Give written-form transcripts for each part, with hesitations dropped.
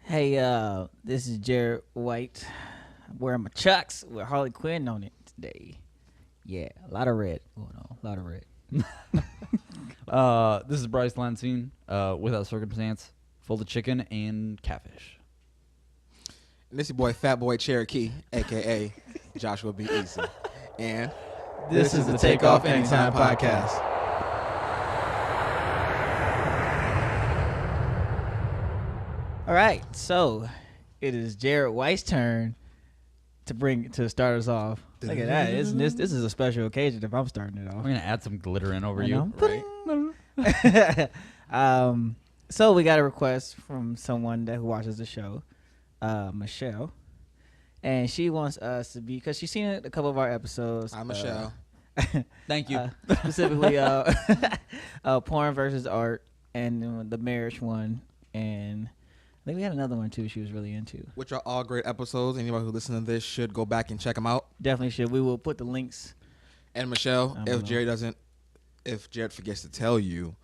Hey, this is Jared White. I'm wearing my Chucks with Harley Quinn on it today. Yeah, a lot of red going on. A lot of red. This is Bryce Lansine, Without Circumstance, Full of Chicken and Catfish. And this your boy Fat Boy Cherokee, a.k.a. Joshua B. Easy. And This is the Takeoff Anytime podcast. All right, so it is Jared White's turn to start us off. Look at that. This is a special occasion if I'm starting it We're off. going to add some glitter in over I you. know. Right? So we got a request from someone who watches the show, Michelle, and she wants us to be, because she's seen a couple of our episodes. Hi, Michelle. Thank you. Specifically, porn versus art, and the marriage one, and I think we had another one too. She was really into. Which are all great episodes. Anybody who listens to this should go back and check them out. Definitely should. We will put the links. And Michelle, I if will. Jared forgets to tell you,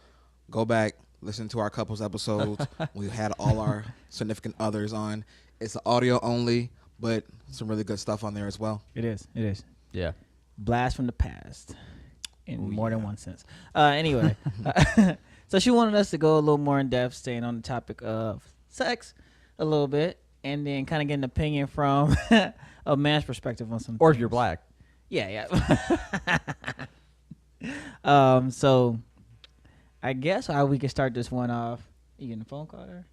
go back, listen to our couples episodes. We had all our significant others on. It's audio only, but some really good stuff on there as well. It is. It is. Yeah. Blast from the past in Oh, more than yeah. one sense. Anyway, so she wanted us to go a little more in depth, staying on the topic of sex a little bit, and then kind of get an opinion from a man's perspective on some Or if things. you're black. Yeah. So I guess how we could start this one off. You getting a phone call there?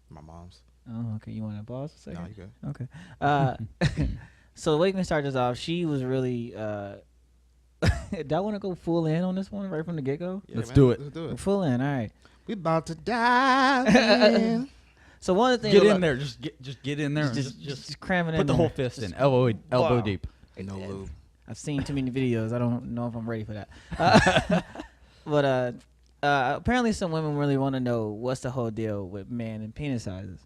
My mom's. Oh, okay. You want to pause a second? No, you good. Okay. So the way we can start this off, she was really. Do I want to go full in on this one right from the get go? Yeah, Let's man, do it. Let's do it. Full in, all right. We about to dive in. So one of the things. Get in there. Just get in there. and Just cramming in. put the whole there. fist in. Elbow Wow. deep. No lube. I've seen too many videos. I don't know if I'm ready for that. But apparently, some women really want to know what's the whole deal with man and penis sizes,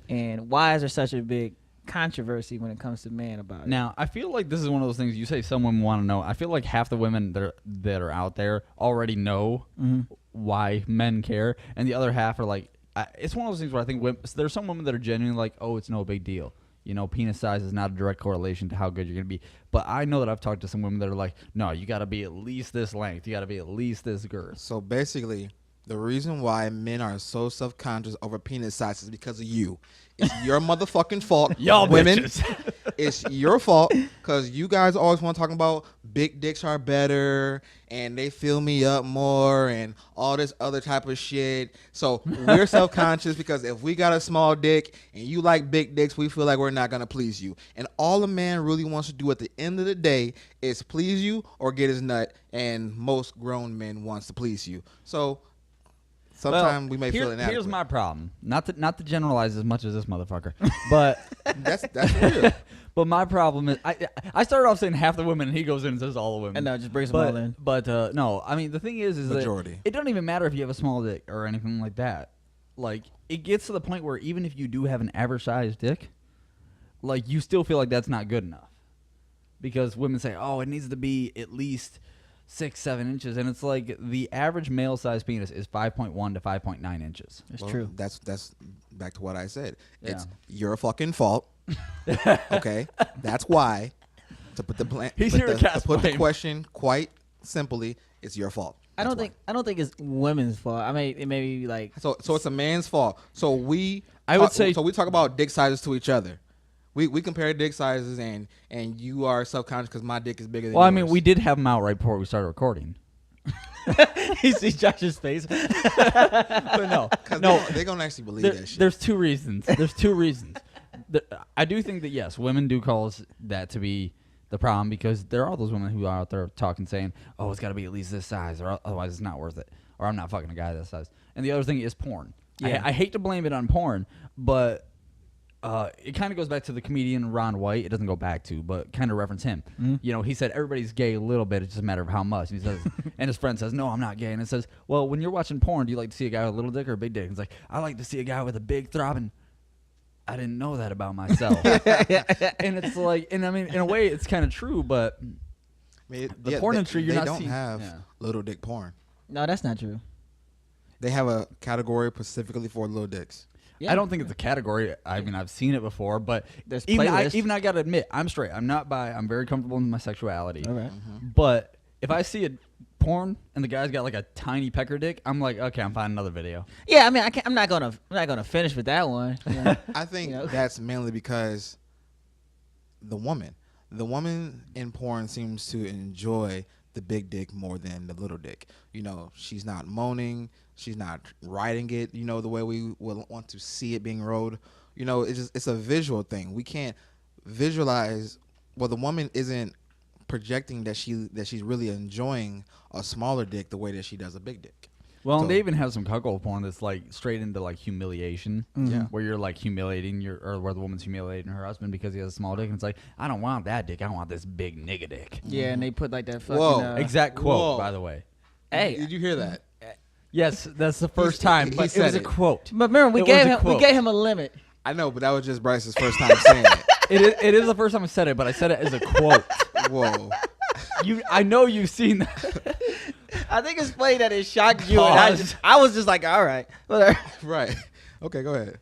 and why is there such a big controversy when it comes to man about it? Now, I feel like this is one of those things you say some women want to know. I feel like half the women that are out there already know why men care, and the other half are like, it's one of those things where I think there's some women that are genuinely like, oh, it's no big deal. You know, penis size is not a direct correlation to how good you're going to be. But I know that I've talked to some women that are like, no, you got to be at least this length. You got to be at least this girth. So basically, the reason why men are so self-conscious over penis size is because of you. It's your motherfucking fault. Y'all women. bitches. It's your fault because you guys always want to talk about big dicks are better and they fill me up more and all this other type of shit. So we're self-conscious because if we got a small dick and you like big dicks, we feel like we're not going to please you. And all a man really wants to do at the end of the day is please you or get his nut, and most grown men wants to please you. So sometimes we may feel inadequate. Here's my problem. Not to generalize as much as this motherfucker, but That's real. but my problem is I started off saying half the women, and he goes in and says all the women. And no, just brings them all in. But no, I mean the thing is Majority. that it doesn't even matter if you have a small dick or anything like that. Like it gets to the point where even if you do have an average sized dick, like you still feel like that's not good enough, because women say, oh, it needs to be at least 6-7 inches, and it's like the average male size penis is 5.1 to 5.9 inches. It's Well, true. That's back to what I said. Yeah. It's your fucking fault. Okay, that's why. To put the He's put here to the, cast to put the blame. question quite simply, it's your fault. I don't That's think it's women's fault. I mean, it may be like why. So it's a man's fault. So I would say- we talk about dick sizes to each other. We compare dick sizes and you are self-conscious because my dick is bigger than Well, I yours. mean, we did have them out right before we started recording. you see Josh's face. But no, because no, they're gonna actually believe that shit. there's two reasons. I do think that yes, women do cause that to be the problem, because there are those women who are out there talking, saying, "Oh, it's got to be at least this size, or otherwise it's not worth it," or "I'm not fucking a guy that size." And the other thing is porn. Yeah. I hate to blame it on porn, but it kind of goes back to the comedian Ron White. It doesn't go back to, but kind of reference him. You know, he said everybody's gay a little bit. It's just a matter of how much. And he says, and his friend says, "No, I'm not gay." And it says, "Well, when you're watching porn, do you like to see a guy with a little dick or a big dick?" And it's like, "I like to see a guy with a big throbbing." I didn't know that about myself. And it's like, and I mean, in a way, it's kind of true, but I mean, the porn industry, you're they not don't seeing- have yeah. little dick porn. No, that's not true. They have a category specifically for little dicks. Yeah. I don't think it's a category. I mean, I've seen it before, but There's even playlists. I gotta admit, I'm straight. I'm not bi. I'm very comfortable in my sexuality. All right. But if I see a porn and the guy's got like a tiny pecker dick, I'm like, okay, I'm finding another video. Yeah, I mean, I'm not gonna finish with that one. You know? I think You know? that's mainly because the woman in porn seems to enjoy the big dick more than the little dick. You know, she's not moaning, she's not riding it, you know, the way we would want to see it being rode. You know, it's a visual thing. We can't visualize. Well, the woman isn't projecting that she's really enjoying a smaller dick the way that she does a big dick. Well, So- and they even have some cuckold porn that's like straight into like humiliation. Yeah. Where you're like humiliating or where the woman's humiliating her husband because he has a small dick, and it's like, I don't want that dick, I want this big nigga dick. Yeah, and they put like that fucking. Whoa. Exact quote, Whoa. by the way. Hey, Did you hear that? Yes, that's the first He time, said but it was a it. quote. but remember, we It was a gave quote. him a limit. I know, but that was just Bryce's first time saying it. It is the first time I said it, but I said it as a quote. Whoa. I know you've seen that. I think it's funny that it shocked you. And Pause. I was just like, all right, whatever. Right. Okay, go ahead.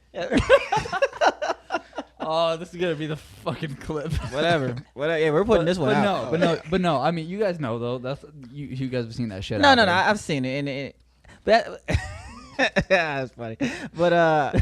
Oh, this is gonna be the fucking clip. Whatever. Yeah, we're putting this one but out. but no. I mean, you guys know though. That's you guys have seen that shit. No, out no, there. no. I've seen it, and that's funny. But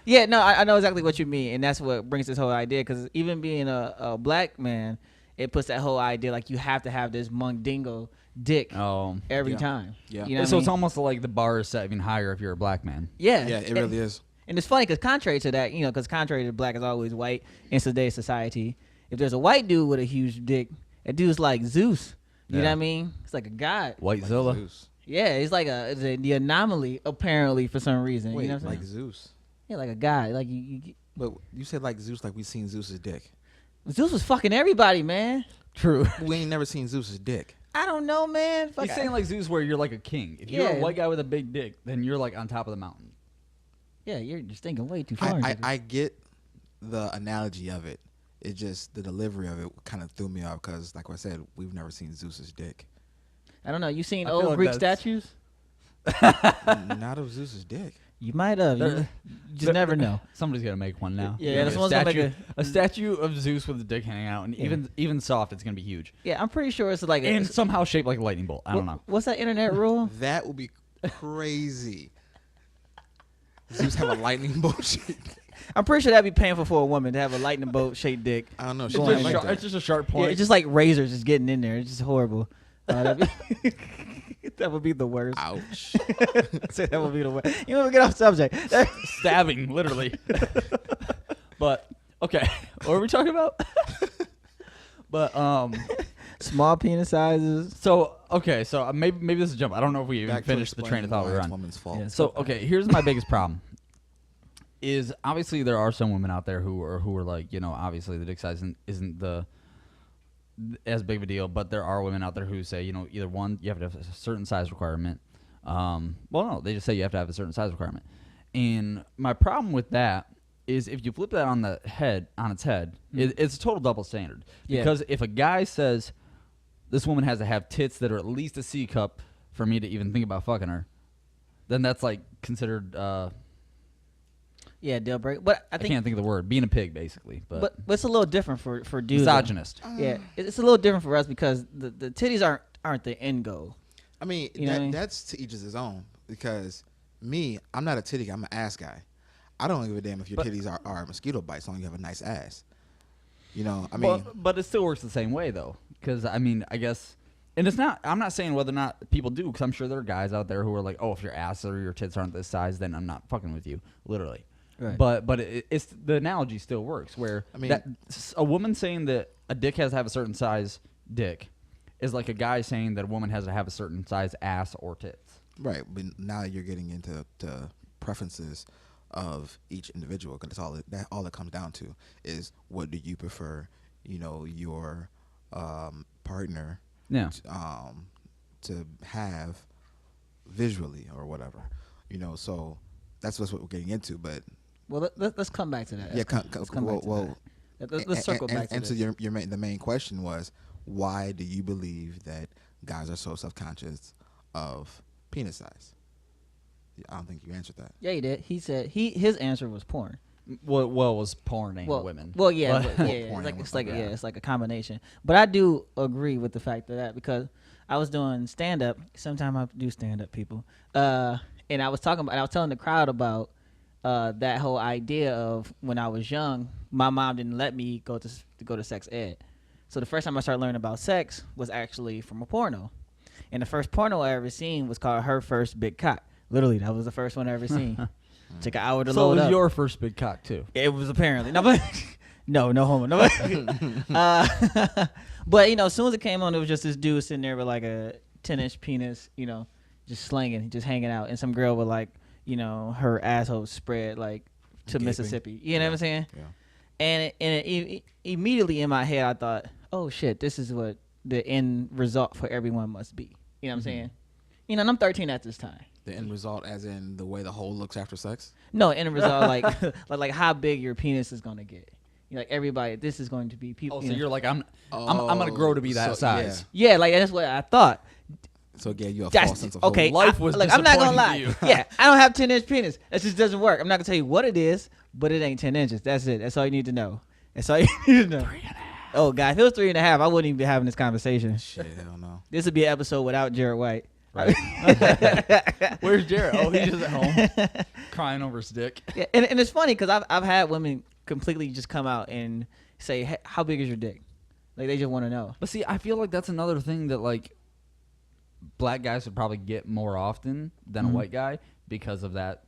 yeah, no, I know exactly what you mean, and that's what brings this whole idea. Because even being a black man, it puts that whole idea like you have to have this dingo dick Oh, every Yeah. time. Yeah. You know what so I it's mean? almost like the bar is set even higher if you're a black man. Yeah, Yeah, it really is. And it's funny because contrary to that, because contrary to black is always white in today's society, if there's a white dude with a huge dick, that dude's like Zeus. You know Yeah. what I mean? It's like a god. White Zilla. Zeus. Yeah, it's like the anomaly apparently for some reason. Wait, you know what I'm like saying? Zeus. Yeah, like a god. Like you, But you said like Zeus, like we seen Zeus's dick. Zeus was fucking everybody, man. True. We ain't never seen Zeus's dick. I don't know, man. Fuck, He's saying like Zeus, where you're like a king. If you're Yeah. a white guy with a big dick, then you're like on top of the mountain. yeah, you're just thinking way too far. I get the analogy of it. It just the delivery of it kind of threw me off because, like I said, we've never seen Zeus's dick. I don't know. You seen I feel old like Greek that's- statues? Not of Zeus's dick. You might have. You There- just never know. Somebody's gonna make one now. Yeah, Gonna this be one's gonna make a statue of Zeus with a dick hanging out, and Yeah. even soft, it's gonna be huge, Yeah, I'm pretty sure it's like and somehow shaped like a lightning bolt. I don't know. What's that internet rule? That would be crazy. Zeus have a lightning bolt. I'm pretty sure that'd be painful for a woman to have a lightning bolt shaped dick. I don't know. It's She Going might just, like like that. it's just a sharp Yeah, point. it's just like razors just getting in there. It's just horrible. That'd be- that would be the worst. Ouch. Say that would be the worst. You want to get off subject? stabbing, literally. But okay, what are we talking about? But Small penis sizes. so okay, so maybe this is a jump. I don't know if we even Back to finished the train of thought we were explaining why it's on. woman's fault. Yeah. So okay, here's my biggest problem. Is obviously there are some women out there who are like, obviously the dick size isn't as big of a deal, but there are women out there who say, either one, you have to have a certain size requirement. Well, no, they just say you have to have a certain size requirement. And my problem with that is if you flip that on its head, it's a total double standard. Yeah. Because if a guy says this woman has to have tits that are at least a C cup for me to even think about fucking her, then that's like considered. Yeah, deal break. But I I think, can't think of the word. Being a pig, basically. But it's a little different for dudes. misogynist. Yeah, it's a little different for us because the titties aren't the end goal. I mean, You know what I mean? that's to each his own. Because me, I'm not a titty guy. I'm an ass guy. I don't give a damn if your titties are mosquito bites, as long as you have a nice ass. I mean, but it still works the same way, though. Because, I mean, I guess. And it's not. I'm not saying whether or not people do, because I'm sure there are guys out there who are like, oh, if your ass or your tits aren't this size, then I'm not fucking with you. Literally. Right. But it's the analogy still works where I mean- that a woman saying that a dick has to have a certain size dick is like a guy saying that a woman has to have a certain size ass or tits. right. But now you're getting into preferences of each individual, because all it comes down to is what do you prefer, your partner Yeah. to have visually or whatever, So that's what we're getting into, but. Well, let's come back to that. Yeah, Let's come back to that. Let's circle back to and this. so the main question was, why do you believe that guys are so self-conscious of penis size? I don't think you answered that. Yeah, he did. He said his answer was porn. Well, was porn and women. Well, yeah, But- but, yeah. Porn and It's like women, it's like a combination. But I do agree with the fact of that because I was doing stand up. Sometimes I do stand up, people. And I was telling the crowd about that whole idea of when I was young, my mom didn't let me go to sex ed. So the first time I started learning about sex was actually from a porno. And the first porno I ever seen was called Her First Big Cock. Literally, that was the first one I ever seen. Took an hour to So load it was up. your first big cock too. It was apparently no, but no homo. No, but as soon as it came on, it was just this dude sitting there with like a 10-inch penis, just slinging, just hanging out, and some girl with like, her asshole spread like to Gaping. Mississippi. You know what I'm saying? Yeah. And it immediately in my head, I thought, oh shit, this is what the end result for everyone must be. You know what I'm saying? And I'm 13 at this time. The end result, as in the way the hole looks after sex. No, end result like how big your penis is gonna get. Like everybody, this is going to be people. Oh, so you're like I'm gonna grow to be that size. Yeah, like that's what I thought. So it gave you a That's false sense of okay. hope. Life was I'm not gonna lie. disappointing to you. Yeah, I don't have 10-inch penis. That just doesn't work. I'm not gonna tell you what it is, but it ain't 10 inches. That's it. That's all you need to know. That's all you need to know. 3.5. Oh God, if it was 3.5, I wouldn't even be having this conversation. Shit, hell no. This would be an episode without Jared White. Right. Where's Jared? Oh, he's just at home crying over his dick. Yeah, and it's funny because I've had women completely just come out and say, hey, how big is your dick? Like they just want to know. But see, I feel like that's another thing that like black guys would probably get more often than a white guy because of that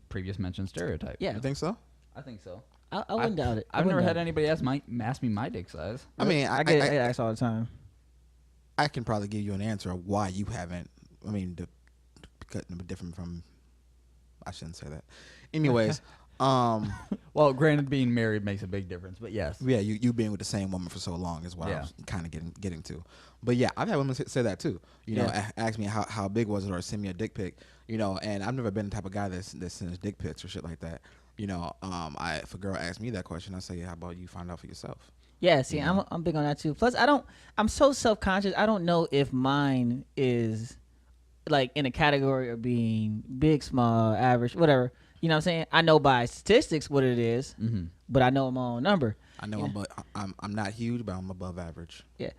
previous mentioned stereotype. Yeah, You think so? I think so. I wouldn't doubt it. I've never had anybody ask me my dick size. I mean, I get asked all the time. I can probably give you an answer of why you haven't. I mean, different from. I shouldn't say that. Anyways, Well, granted, being married makes a big difference, but yes. yeah, you being with the same woman for so long is what I was kind of getting to. But yeah, I've had women say that too. Ask me how big was it or send me a dick pic. And I've never been the type of guy that sends dick pics or shit like that. If a girl asks me that question, I say, how about you find out for yourself? Yeah, see, I'm big on that too. Plus, I'm so self-conscious. I don't know if mine is like in a category of being big, small, average, whatever. You know what I'm saying? I know by statistics what it is, but I know my own number. I know, but I'm not huge, but I'm above average. Yeah.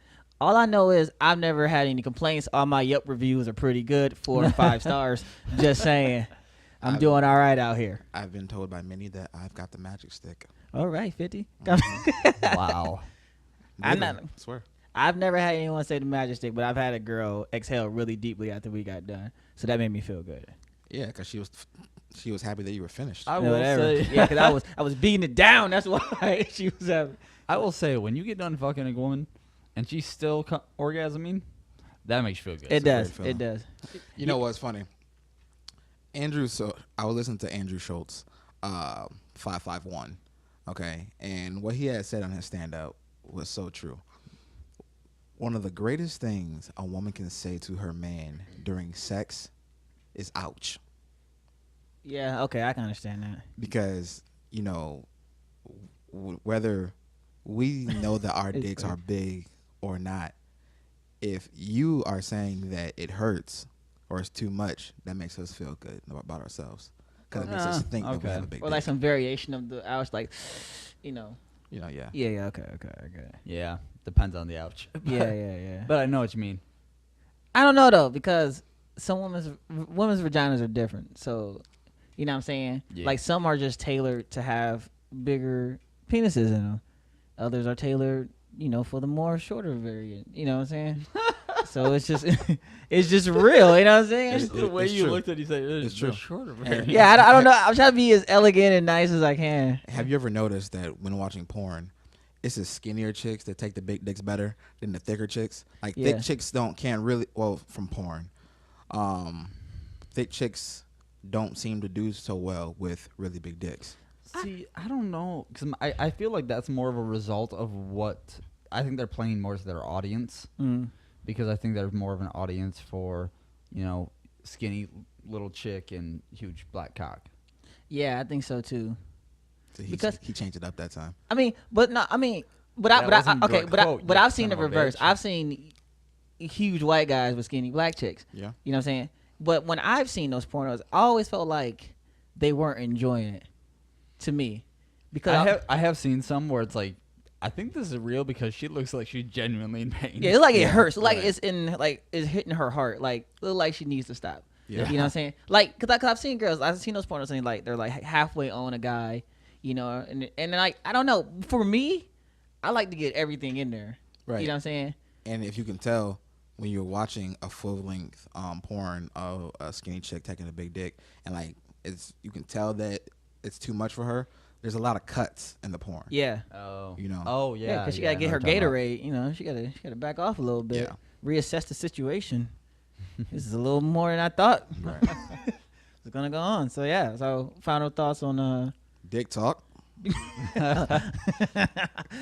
All I know is I've never had any complaints. All my Yelp reviews are pretty good, 4 or 5 stars. Just saying, I'm doing all right out here. I've been told by many that I've got the magic stick. All right, 50. Wow. I'm not. I swear. I've never had anyone say the magic stick, but I've had a girl exhale really deeply after we got done, so that made me feel good. Yeah, because she was happy that you were finished. I will Whatever. say, Yeah, because I was beating it down. That's why she was having. I will say, when you get done fucking a woman and she's still orgasming, that makes you feel good. It does. feeling. It does. You know what's funny? So I was listening to Andrew Schultz, 551, okay? And what he had said on his stand-up was so true. One of the greatest things a woman can say to her man during sex is ouch. Yeah. Okay, I can understand that. Because, whether we know that our It's dicks great. are big or not, if you are saying that it hurts or it's too much, that makes us feel good about ourselves. Because it makes us think that we okay. have a big Or dick. like some variation of the ouch, like, Yeah. Yeah. Yeah. Okay. I get it. Yeah, depends on the ouch. Yeah. But I know what you mean. I don't know though, because some women's vaginas are different. So, you know what I'm saying? Yeah. Like some are just tailored to have bigger penises in them. Others are tailored, for the more shorter variant. You know what I'm saying? So it's just real. You know what I'm saying? It's The way you true. looked at it, you said It's true. shorter. And- Yeah, I don't know. I'm trying to be as elegant and nice as I can. Have you ever noticed that when watching porn, it's the skinnier chicks that take the big dicks better than the thicker chicks? Like Yeah. thick chicks can't really, from porn. Thick chicks don't seem to do so well with really big dicks. See, I don't know, because I feel like that's more of a result of what I think they're playing more to their audience, because I think there's more of an audience for, skinny little chick and huge black cock. Yeah, I think so too. So Because- he changed it up that time. But That wasn't a direct quote, I've you seen the son of a reverse. bitch. I've seen huge white guys with skinny black chicks. Yeah. You know what I'm saying? But when I've seen those pornos, I always felt like they weren't enjoying it. To me, because I have seen some where it's like, I think this is real because she looks like she's genuinely in pain. yeah, it's like it Yeah, hurts, like right. it's hitting her heart, like look like she needs to stop. Yeah. You know what I'm saying? Like, cause I've seen girls, I've seen those pornos, and like they're like halfway on a guy, you know, and like I don't know. For me, I like to get everything in there. Right. You know what I'm saying? And if you can tell when you're watching a full length porn of a skinny chick taking a big dick, and like you can tell that it's too much for her. There's a lot of cuts in the porn. Yeah. Oh. You know. Oh yeah. Yeah, because she gotta I get know her what you're talking about. Gatorade. You know, she gotta back off a little bit, Yeah. reassess the situation. This is a little more than I thought. Right. It's gonna go on. So yeah. So final thoughts on Dick talk.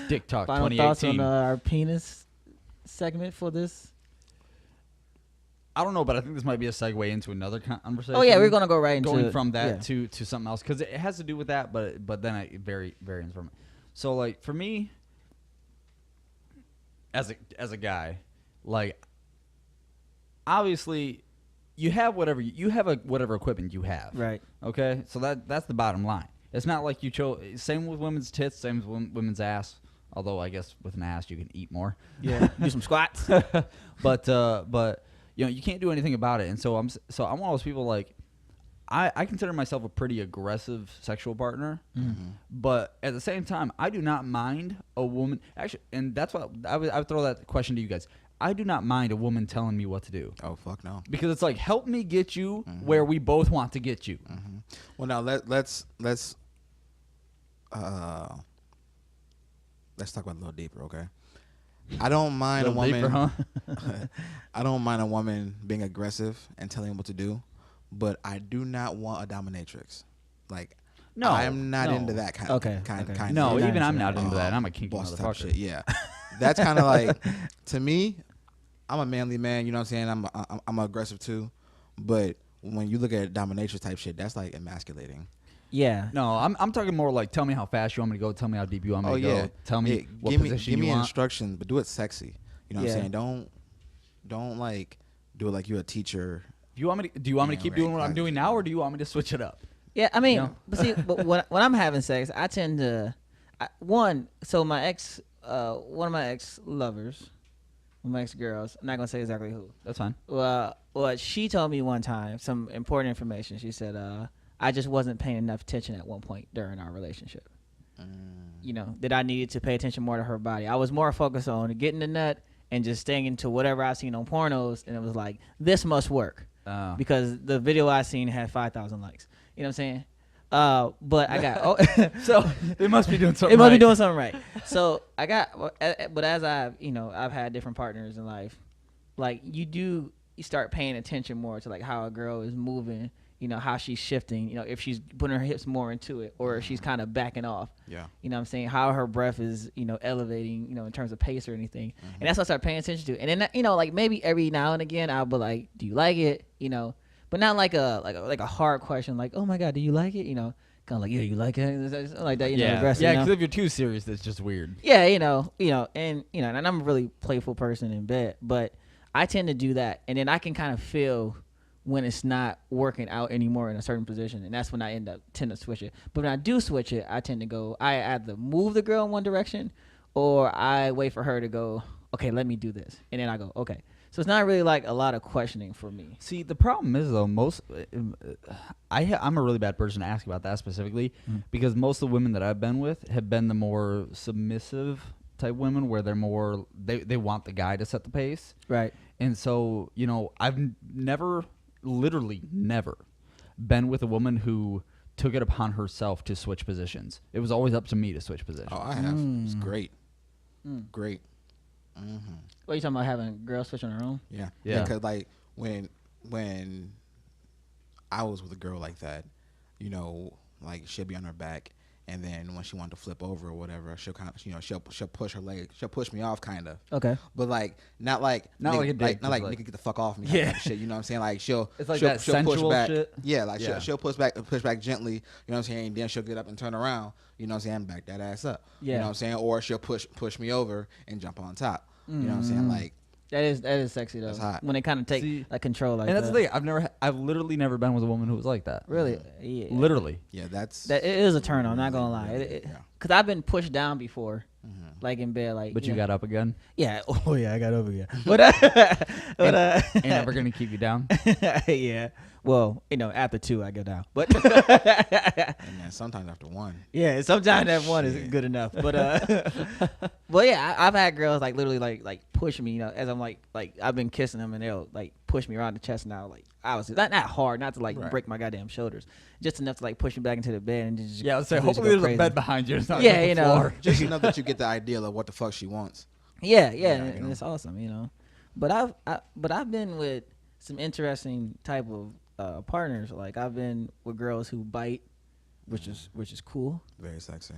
Dick Talk final 2018. thoughts on our penis segment for this. I don't know, but I think this might be a segue into another conversation. Oh yeah, we're gonna go right into going from that yeah. to something else because it has to do with that, but then it varies from it. So like for me, as a guy, like obviously you have whatever whatever equipment you have, Right. Okay, so that's the bottom line. It's not like you chose. Same with women's tits, same with women's ass. Although I guess with an ass you can eat more. Yeah. Do some squats. but you know you can't do anything about it, and so I'm one of those people like I consider myself a pretty aggressive sexual partner, but at the same time I do not mind a woman actually, and that's what I would throw that question to you guys. I do not mind a woman telling me what to do Oh fuck no. because it's like help me get you where we both want to get you. Well, now let's talk about it a little deeper, okay? I don't mind a Little woman. deeper, huh? I don't mind a woman being aggressive and telling me what to do, but I do not want a dominatrix. Like, No, I'm not no. into that kind Okay, of kind okay. kind No, of You're even not I'm into not that. into that. I'm a kinky boss type motherfucker. shit. Yeah, that's kind of like to me. I'm a manly man. You know what I'm saying? I'm aggressive too, but when you look at dominatrix type shit, that's like emasculating. Yeah. No, I'm talking more like tell me how fast you want me to go, tell me how deep you want me Oh to yeah, go, tell me what give position give you me want. instructions, but do it sexy. You know what Yeah. I'm saying? Don't like do it like you're a teacher. Do you want me to Yeah, keep right, doing what I'm exactly. doing now, or do you want me to switch it up? Yeah, I mean, No. but see, but when I'm having sex, I tend to, so my ex, one of my ex lovers, my ex girls, I'm not gonna say exactly who. That's fine. Well, she told me one time some important information. She said, I just wasn't paying enough attention at one point during our relationship. You know, that I needed to pay attention more to her body. I was more focused on getting the nut and just staying into whatever I seen on pornos, and it was like, this must work. Because the video I seen had 5,000 likes. You know what I'm saying? But I got So they must be doing something. it must be right. doing something right. So I got, but as I've had different partners in life, like you start paying attention more to like how a girl is moving, you know, how she's shifting, you know, if she's putting her hips more into it or if she's kind of backing off. Yeah. You know what I'm saying? How her breath is, you know, elevating, you know, in terms of pace or anything. And that's what I start paying attention to. And then, you know, like maybe every now and again I'll be like, do you like it? You know, but not like a hard question like, oh my God, do you like it? You know, kind of like, yeah, you like it? Like that, you know, Yeah, aggressive. yeah. You know? Because if you're too serious, that's just weird. Yeah, and I'm a really playful person in bed, but I tend to do that, and then I can kind of feel when it's not working out anymore in a certain position, and that's when I tend to switch it. But when I do switch it, I tend to go, I either move the girl in one direction, or I wait for her to go, okay, let me do this, and then I go, okay. So it's not really like a lot of questioning for me. See, the problem is though, I'm a really bad person to ask about that specifically because most of the women that I've been with have been the more submissive type women where they're more they want the guy to set the pace. Right. And so, you know, I've literally never been with a woman who took it upon herself to switch positions. It was always up to me to switch positions. Oh, I have. It's great. Great. What are you talking about, having girls switch on their own? Yeah. Yeah. Because like when I was with a girl like that, you know, like she'll be on her back, and then when she wanted to flip over or whatever, she'll kind of, you know, she'll push her leg, she'll push me off kind of. Okay. But like not like Not like a dick, not like just nigga like- get the fuck off me Yeah. kind of shit. You know what I'm saying? Like she'll It's like she'll, that she'll push sensual back. shit. Yeah, like Yeah. she'll push back gently. You know what I'm saying? And then she'll get up and turn around. You know what I'm saying? Back that ass up. Yeah. You know what I'm saying? Or she'll push me over and jump on top. You know what I'm saying? Like That is sexy though. That's hot. When they kind of take See, like control like and that's that. the thing. I've literally never been with a woman who was like that. Really, yeah. Literally. Yeah, that's That it is a turn on. Not gonna lie. really, yeah. Cause I've been pushed down before, Mhm. like in bed, like. But you got up again. Yeah. Oh yeah, I got over here. But Ain't never gonna keep you down. yeah. Well, after 2 I go down. But And then sometimes after 1. yeah, sometimes that one is Shit. good enough. But well, yeah, I've had girls like literally like push me, as I'm like I've been kissing them and they'll like push me around the chest now, like obviously not hard, not to like Right. break my goddamn shoulders, just enough to like push me back into the bed and just Yeah, I would say completely hopefully go there's a crazy. bed behind you. It's not Yeah, just the floor. Just enough that you get the idea of what the fuck she wants. Yeah, Yeah, and, you and know. it's awesome. But I've been with some interesting type of partners. Like I've been with girls who bite, which is cool. Very sexy.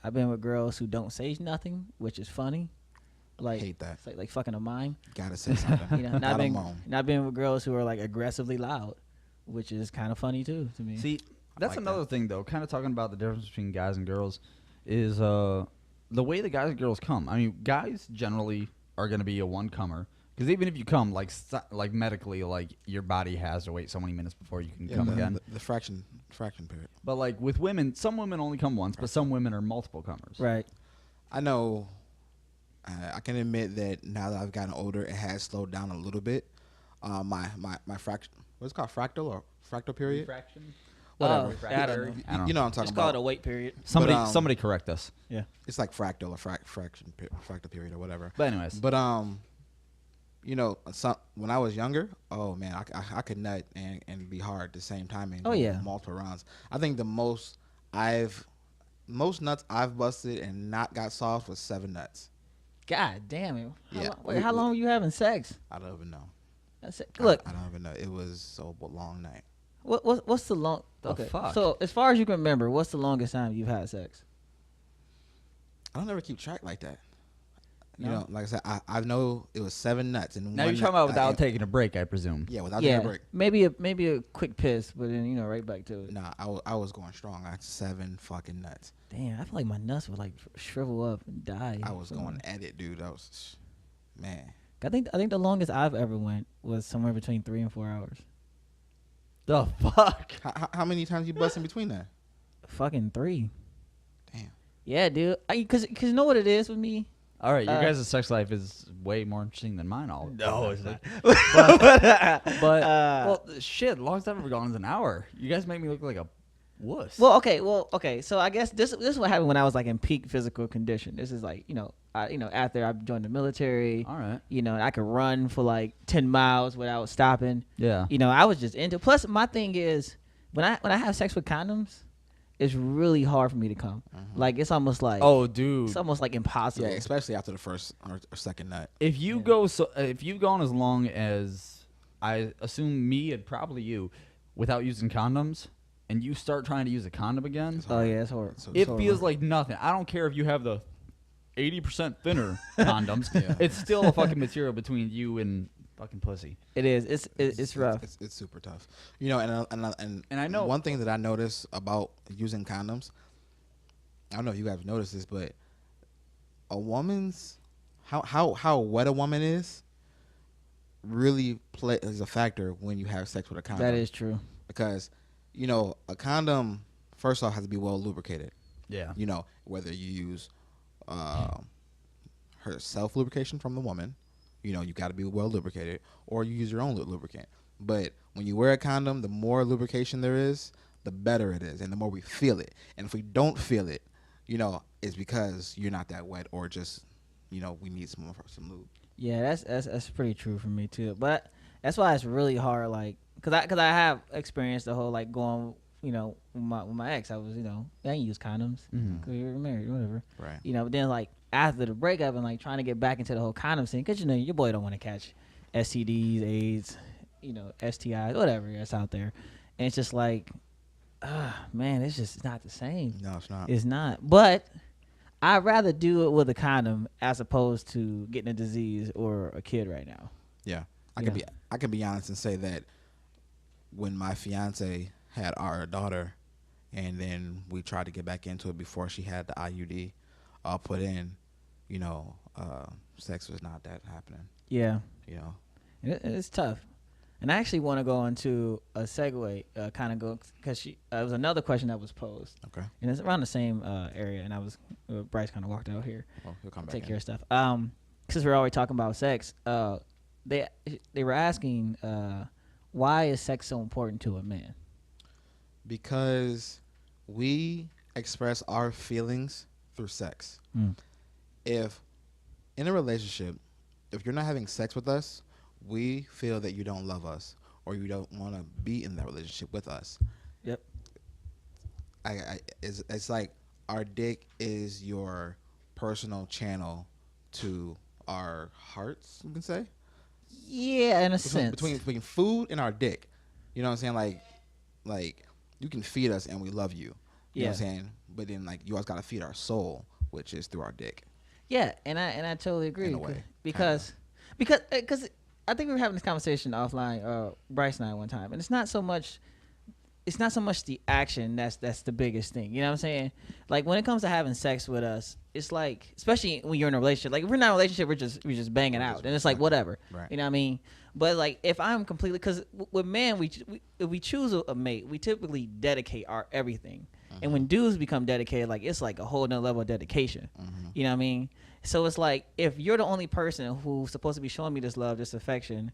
I've been with girls who don't say nothing, which is funny. Like Hate that. It's like fucking a mime. Gotta say something. And Gotta moan. I've been with girls who are like aggressively loud, which is kind of funny too to me. See, that's like another thing though. Kind of talking about the difference between guys and girls is the way the guys and girls come. I mean, guys generally are gonna be a one comer because even if you come like medically, like your body has to wait so many minutes before you can Yeah, come again. the fraction period. But like with women, some women only come once, but some women are multiple comers. Right. I know. I can admit that now that I've gotten older, it has slowed down a little bit. My fraction. What's it called? Fractal or fractal period? Refraction. Whatever. Oh, I don't know. I don't You know what I'm talking Just call it about. a wait period. Somebody, But, somebody correct us. Yeah. It's like fractal or fractal period or whatever. But anyways, But when I was younger, oh man, I could nut and be hard at the same time and Oh, go yeah. multiple rounds. I think the most nuts I've busted and not got soft was 7 nuts. God damn it. Yeah. How long were you having sex? I don't even know. That's it. Look, I don't even know. It was so long night. what's the long? The Okay. fuck? So as far as you can remember, what's the longest time you've had sex? I don't ever keep track like that. You No? know, like I said, I know it was 7 nuts and now you're talking about without taking a break, I presume. Yeah, without taking a break. maybe a quick piss, but then right back to it. Nah, I was going strong. I had 7 fucking nuts. Damn, I feel like my nuts would like shrivel up and die. I was going at it, dude. Man. I think the longest I've ever went was somewhere between 3 and 4 hours. The fuck? How many times you bust in between that? Fucking 3. Damn. Yeah, dude. Cause you know what it is with me. All right, your Uh, guys' sex life is way more interesting than mine. No, it's not. But Well, shit, longest I've ever gone is an hour. You guys make me look like a wuss. okay. So I guess this is what happened when I was like in peak physical condition. This is like after I joined the military. all right. I could run for like 10 miles without stopping. Yeah. I was just into. Plus, my thing is when I have sex with condoms, it's really hard for me to come. Like it's almost like Oh, dude. it's almost like impossible. Yeah, especially after the first or second nut. If you go if you've gone as long as I assume me and probably you without using condoms, and you start trying to use a condom again, Oh yeah, it's hard. So it feels like nothing. I don't care if you have the 80% thinner condoms. Yeah. It's still a fucking material between you and fucking pussy. It is. It's rough. It's super tough. And I know one thing that I notice about using condoms. I don't know if you guys noticed this, but a woman's how wet a woman is really is a factor when you have sex with a condom. That is true. Because a condom first off has to be well lubricated. Yeah. Whether you use her self lubrication from the woman, you got to be well lubricated, or you use your own lubricant. But when you wear a condom, the more lubrication there is, the better it is, and the more we feel it. And if we don't feel it, it's because you're not that wet, or just we need some lube. Yeah, that's pretty true for me too. But that's why it's really hard. Like, cause I have experienced the whole like going, with my ex. I was, I didn't use condoms because we were married, whatever. Right. But then like after the breakup and like trying to get back into the whole condom scene, cause your boy don't want to catch STDs, AIDS, STIs, whatever that's out there, and it's just like, man, it's not the same. No, it's not. It's not. But I'd rather do it with a condom as opposed to getting a disease or a kid right now. Yeah. I Yeah. can be honest and say that when my fiance had our daughter, and then we tried to get back into it before she had the IUD put in, sex was not that happening. Yeah, You know. it's tough. And I actually want to go into a segue, kind of go because it was another question that was posed, Okay. and it's around the same area. And I was Bryce kind of walked out here, Well, he'll come back. take in. care of stuff. Since we're already talking about sex, they were asking why is sex so important to a man? Because we express our feelings through sex. Mm. If in a relationship, if you're not having sex with us, we feel that you don't love us or you don't want to be in that relationship with us. Yep. It's like our dick is your personal channel to our hearts, you can say. Yeah, in a Between, sense. between food and our dick. You know what I'm saying? Like you can feed us and we love you. You know what I'm saying? But then like you always gotta feed our soul, which is through our dick. Yeah, and I totally agree. In a way, because I think we were having this conversation offline, Bryce and I one time, and it's not so much the action that's the biggest thing. You know what I'm saying? Like when it comes to having sex with us, it's like, especially when you're in a relationship. Like if we're not in a relationship, we're just banging out, and it's like whatever. Right. You know what I mean? But like if I'm completely, because with men, if we choose a mate, we typically dedicate our everything. And when dudes become dedicated, like it's like a whole nother level of dedication. You know what I mean? So it's like if you're the only person who's supposed to be showing me this love, this affection,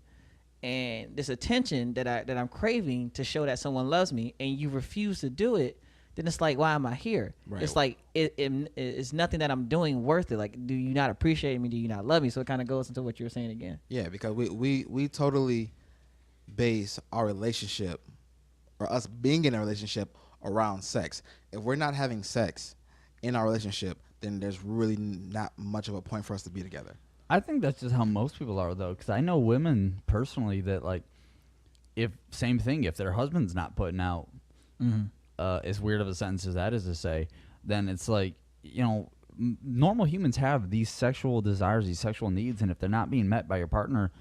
and this attention that I'm craving to show that someone loves me, and you refuse to do it, then it's like, why am I here? Right. It's like it's nothing that I'm doing worth it. Like, do you not appreciate me? Do you not love me? So it kind of goes into what you were saying again. Yeah, because we totally base our relationship or us being in a relationship around sex. If we're not having sex in our relationship, then there's really not much of a point for us to be together. I think that's just how most people are, though, because I know women personally that, like, if their husband's not putting out, as weird of a sentence as that is to say, then it's like, you know, normal humans have these sexual desires, these sexual needs, and if they're not being met by your partner,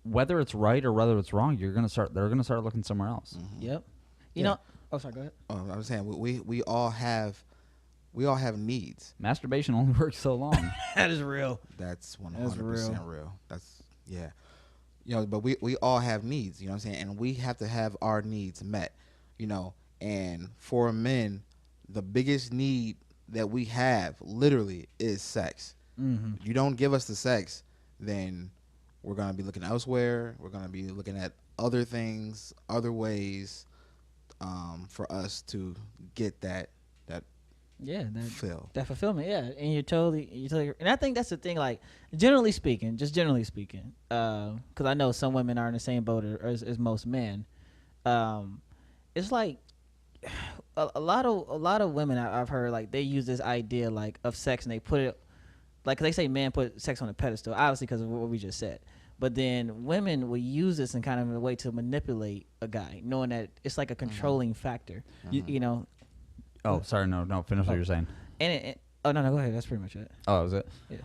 whether it's right or whether it's wrong, they're gonna start looking somewhere else. Yep. You Yeah. know. Oh, sorry. Go ahead. I was saying we all have needs. Masturbation only works so long. That is real. That's 100% real. real. That's yeah. You know, but we all have needs, you know what I'm saying? And we have to have our needs met, you know. And for men, the biggest need that we have literally is sex. If you don't give us the sex, then we're going to be looking elsewhere. We're going to be looking at other things, other ways for us to get that Yeah, fill. that fulfillment. Yeah, and you're totally. And I think that's the thing. Like generally speaking, because I know some women are in the same boat as most men. It's like a lot of women I've heard, like they use this idea like of sex and they put it like they say men put sex on a pedestal, obviously because of what we just said. But then women will use this in kind of a way to manipulate a guy, knowing that it's like a controlling factor. You know. Oh, sorry, no, finish what you're saying. And no, go ahead. That's pretty much it. Oh, that was it? Yeah.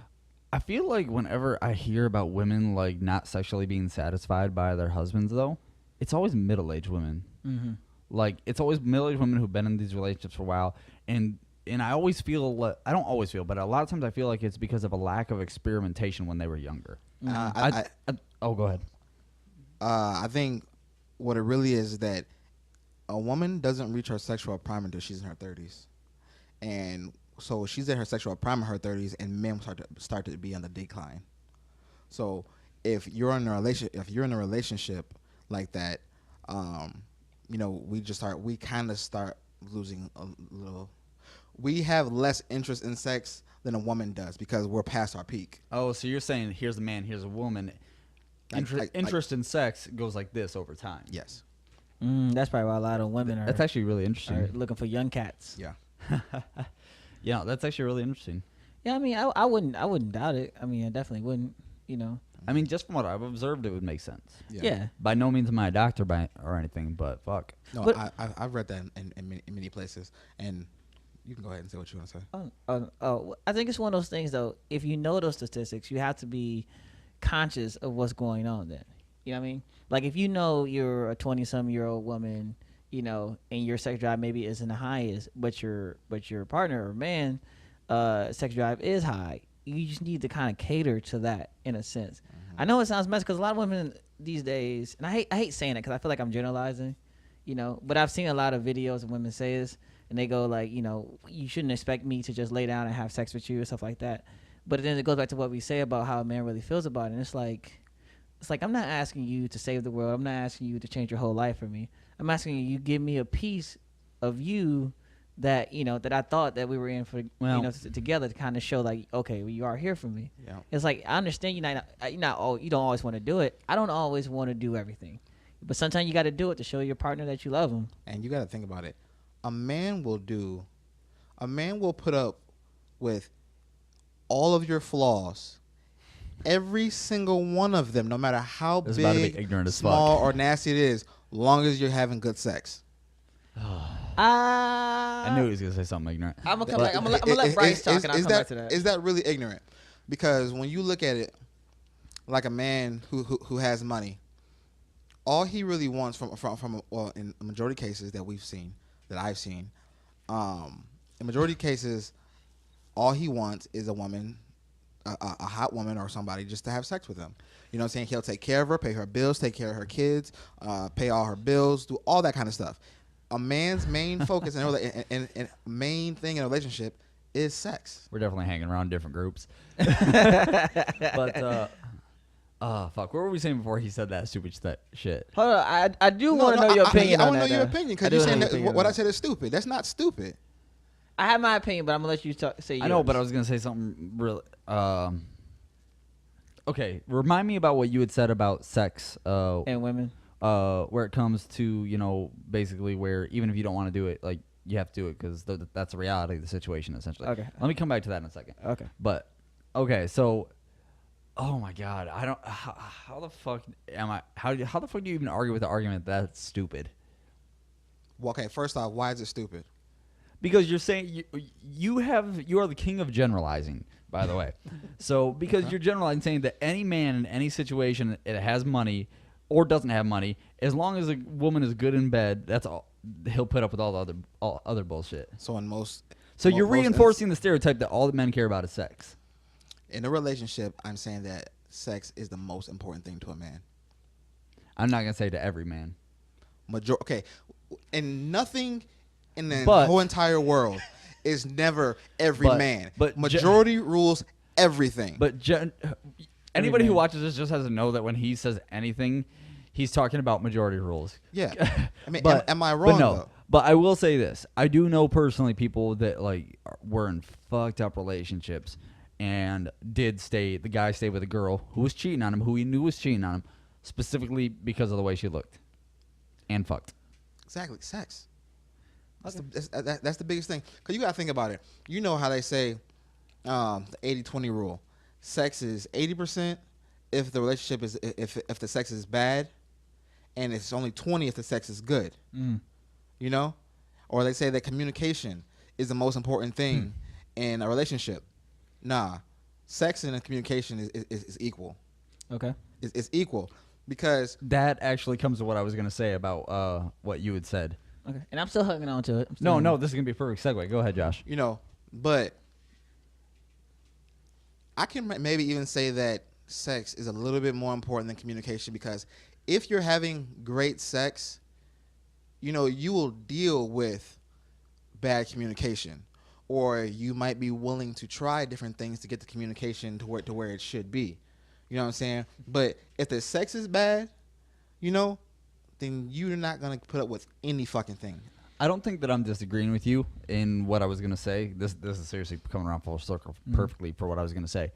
I feel like whenever I hear about women, like, not sexually being satisfied by their husbands, though, it's always middle-aged women. Like, it's always middle-aged women who've been in these relationships for a while. And I always feel, I don't always feel, but a lot of times I feel like it's because of a lack of experimentation when they were younger. Oh, go ahead. I think what it really is that a woman doesn't reach her sexual prime until she's in her 30s. And so she's at her sexual prime in her 30s, and men start to be on the decline. So if you're in a relationship like that, you know, we kind of start losing a little. We have less interest in sex than a woman does because we're past our peak. Oh, so you're saying here's a man, here's a woman. Interest in sex goes like this over time. Yes. That's probably why a lot of women That's actually really interesting. are looking for young cats. Yeah. Yeah, that's actually really interesting. Yeah, I mean, I wouldn't doubt it. I mean, I definitely wouldn't. You know. I mean, just from what I've observed, it would make sense. Yeah. By no means am I a doctor or anything, but fuck. No, But- I've read that in many places, and you can go ahead and say what you want to say. I think it's one of those things though. If you know those statistics, you have to be conscious of what's going on. Then, you know what I mean? Like if you know you're a 20-some-year-old woman, you know, and your sex drive maybe isn't the highest, but your partner or man, sex drive is high. you just need to kind of cater to that in a sense. I know it sounds messy because a lot of women these days, and I hate saying it because I feel like I'm generalizing, you know, but I've seen a lot of videos of women say this, and they go like, you know, you shouldn't expect me to just lay down and have sex with you or stuff like that. But then it goes back to what we say about how a man really feels about it. And it's like I'm not asking you to save the world. I'm not asking you to change your whole life for me. I'm asking you give me a piece of you that, you know, that I thought that we were in for, Well, you know, together to kind of show like, okay, well, you are here for me. Yeah. It's like, I understand you don't always want to do it. I don't always want to do everything, but sometimes you got to do it to show your partner that you love him. And you got to think about it. A man will put up with all of your flaws, every single one of them, no matter how It's about to be big, ignorant as small, fuck. or nasty it is, long as you're having good sex. I knew he was gonna say something ignorant. I'm gonna come back. I'm gonna let Bryce talk, and I'll come back to that. Is that really ignorant? Because when you look at it, like a man who has money, all he really wants from well, in the majority of cases that I've seen, in majority of cases, all he wants is a woman, a hot woman or somebody just to have sex with him. You know what I'm saying? He'll take care of her, pay her bills, take care of her kids, pay all her bills, do all that kind of stuff. A man's main focus and main thing in a relationship is sex. We're definitely hanging around different groups. But fuck, what were we saying before he said that stupid shit? Hold on, I do want to know your opinion. I on want to that, know your though. opinion I because do you're wanna saying know your that opinion what on I said is stupid. That's not stupid. I have my opinion, but I'm gonna let you say yours. I know, but I was gonna say something really. Okay, remind me about what you had said about sex. And women. Where it comes to, you know, basically where even if you don't want to do it, like you have to do it because that's the reality of the situation essentially. Okay. Let me come back to that in a second. Okay. But okay, so oh my god, I don't. How the fuck am I? How the fuck do you even argue with the argument that's stupid? Well, okay, first off, why is it stupid? Because you're saying you are the king of generalizing, by the way. So because you're generalizing, saying that any man in any situation that has money or doesn't have money, as long as a woman is good in bed, that's all he'll put up with all the other bullshit. So in most, So you're reinforcing the stereotype that all that men care about is sex. In a relationship, I'm saying that sex is the most important thing to a man. I'm not gonna say to every man. Okay, and nothing in the But- whole entire world is never every man. but majority rules everything. But anybody who man. watches this just has to know that when he says anything, he's talking about majority rules. yeah, I mean, But am I wrong But no. though? But I will say this: I do know personally people that like were in fucked up relationships and the guy stayed with a girl who was cheating on him, who he knew was cheating on him, specifically because of the way she looked and fucked. Exactly, sex. That's the biggest thing. Because you got to think about it. You know how they say the 80-20 rule. Sex is 80% if the relationship is if the sex is bad, and it's only 20 if the sex is good. You know, or they say that communication is the most important thing in a relationship. Nah, sex and communication is equal. Okay. It's equal because That actually comes to what I was gonna say about what you had said. Okay. And I'm still hanging on to it. No, this is gonna be a perfect segue. Go ahead, Josh. you know, but I can maybe even say that sex is a little bit more important than communication because if you're having great sex, you know, you will deal with bad communication, or you might be willing to try different things to get the communication to where it should be. You know what I'm saying? But if the sex is bad, you know, then you're not gonna put up with any fucking thing. I don't think that I'm disagreeing with you in what I was gonna say. This is seriously coming around full circle perfectly for what I was gonna say.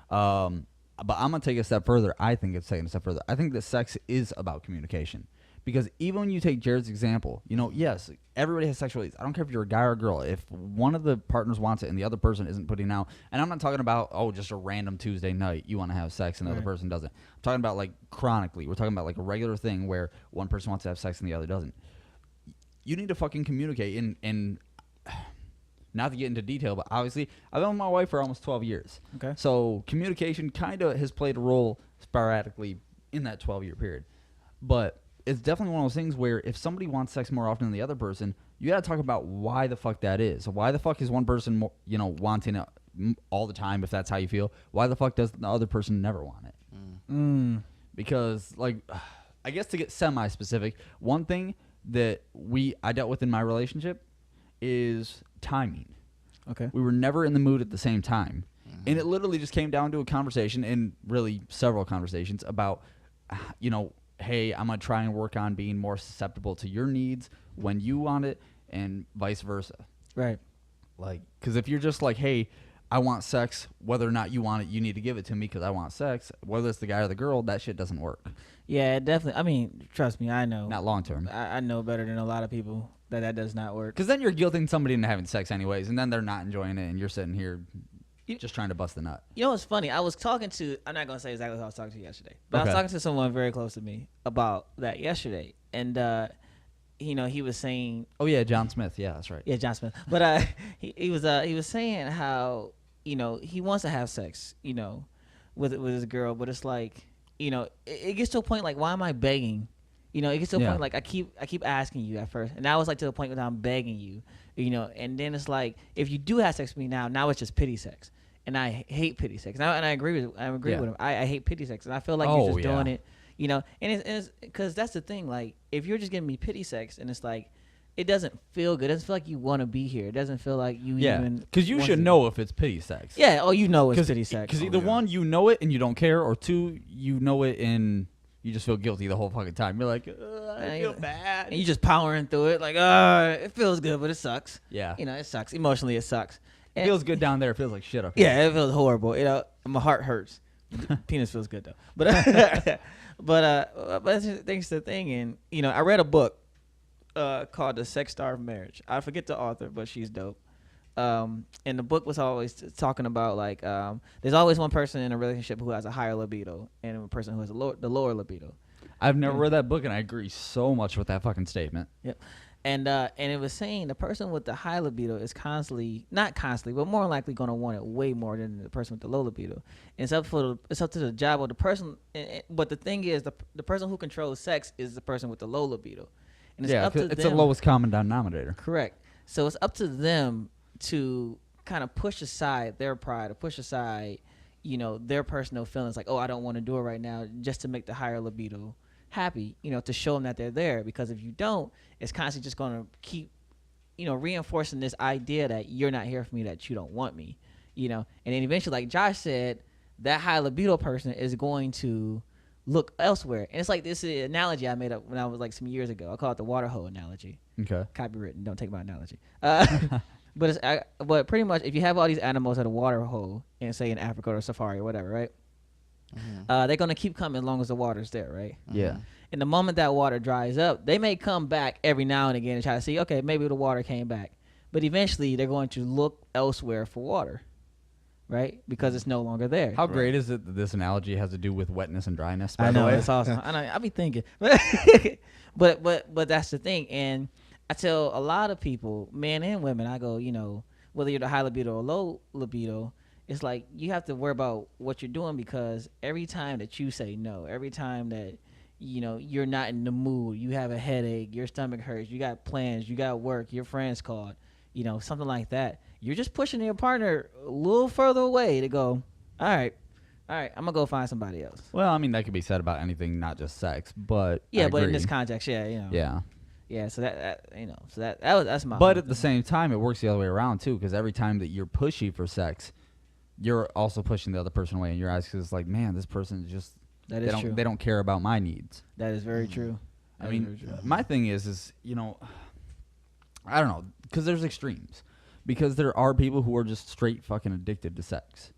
But I'm gonna take a step further. I think it's taking a step further. I think that sex is about communication. Because even when you take Jared's example, you know, yes, everybody has sexual needs. I don't care if you're a guy or a girl. If one of the partners wants it and the other person isn't putting out, and I'm not talking about, just a random Tuesday night you want to have sex and the other person doesn't. I'm talking about like chronically. We're talking about like a regular thing where one person wants to have sex and the other doesn't. You need to fucking communicate and not to get into detail, but obviously I've been with my wife for almost 12 years. Okay. So communication kind of has played a role sporadically in that 12-year period. But it's definitely one of those things where if somebody wants sex more often than the other person, you got to talk about why the fuck that is. Why the fuck is one person, wanting it all the time if that's how you feel? Why the fuck does the other person never want it? Because, like, I guess to get semi-specific, one thing that I dealt with in my relationship is timing. Okay. We were never in the mood at the same time. And it literally just came down to a conversation, and really several conversations about, hey, I'm going to try and work on being more susceptible to your needs when you want it, and vice versa. Right. Like, because if you're just like, hey, I want sex, whether or not you want it, you need to give it to me because I want sex, whether it's the guy or the girl, that shit doesn't work. Yeah, definitely. I mean, trust me, I know. Not long term. I know better than a lot of people that does not work. Because then you're guilting somebody into having sex anyways, and then they're not enjoying it, and you're sitting here just trying to bust the nut. You know what's funny? I was talking to, I'm not going to say exactly who I was talking to yesterday, but I was talking to someone very close to me about that yesterday. And, he was saying. Oh, yeah, John Smith. Yeah, that's right. Yeah, John Smith. But he was saying how, he wants to have sex, with his girl, but it's like, it gets to a point like, why am I begging? It gets to a point like I keep asking you at first, and now it's like to the point where I'm begging you, and then it's like if you do have sex with me now it's just pity sex, and I hate pity sex, and I agree with him. I hate pity sex, and I feel like you're just doing it, and it's because that's the thing. Like if you're just giving me pity sex, and it's like it doesn't feel good. It doesn't feel like you want to be here. It doesn't feel like you even. Because you should know if it's pity sex. Yeah. Oh, it's pity sex. Because either one, you know it and you don't care, or two, you know it and you just feel guilty the whole fucking time. You're like, I feel bad. And you just powering through it like, it feels good, but it sucks. Yeah. It sucks. Emotionally, it sucks. It feels good down there. It feels like shit up here. Yeah, it feels horrible. My heart hurts. Penis feels good, though. But that's the thing. And, I read a book called The Sex Starved Marriage. I forget the author, but she's dope. And the book was always talking about like there's always one person in a relationship who has a higher libido and a person who has the lower libido. I've never read that book, and I agree so much with that fucking statement. Yep. And it was saying the person with the high libido is not constantly, but more likely going to want it way more than the person with the low libido. And it's up to the job of the person. But the thing is, the person who controls sex is the person with the low libido. And it's up to them. It's the lowest common denominator. Correct. So it's up to them to kind of push aside their pride or push aside, their personal feelings like, oh, I don't want to do it right now, just to make the higher libido happy, to show them that they're there. Because if you don't, it's constantly just going to keep, reinforcing this idea that you're not here for me, that you don't want me, and then eventually, like Josh said, that high libido person is going to look elsewhere. And it's like this analogy I made up when I was like some years ago. I call it the water hole analogy. Okay. Copywritten. Don't take my analogy. But pretty much, if you have all these animals at a water hole, and say in Africa or safari or whatever, right? Mm-hmm. They're gonna keep coming as long as the water's there, right? Yeah. And the moment that water dries up, they may come back every now and again and try to see, okay, maybe the water came back, but eventually they're going to look elsewhere for water, right? Because it's no longer there. How great is it that this analogy has to do with wetness and dryness? By I know, the way? it's awesome. I know, I be thinking, but that's the thing, and I tell a lot of people, men and women, I go, whether you're the high libido or low libido, it's like you have to worry about what you're doing, because every time that you say no, every time that you're not in the mood, you have a headache, your stomach hurts, you got plans, you got work, your friends called, something like that, you're just pushing your partner a little further away to go, all right, I'm gonna go find somebody else. Well, I mean, that could be said about anything, not just sex, but yeah, but in this context, yeah. So that's my. But at the same time, it works the other way around too, because every time that you're pushy for sex, you're also pushing the other person away in your eyes, because it's like, man, this person just true. They don't care about my needs. That is very true. I mean, my thing is I don't know, because there's extremes. Because there are people who are just straight fucking addicted to sex.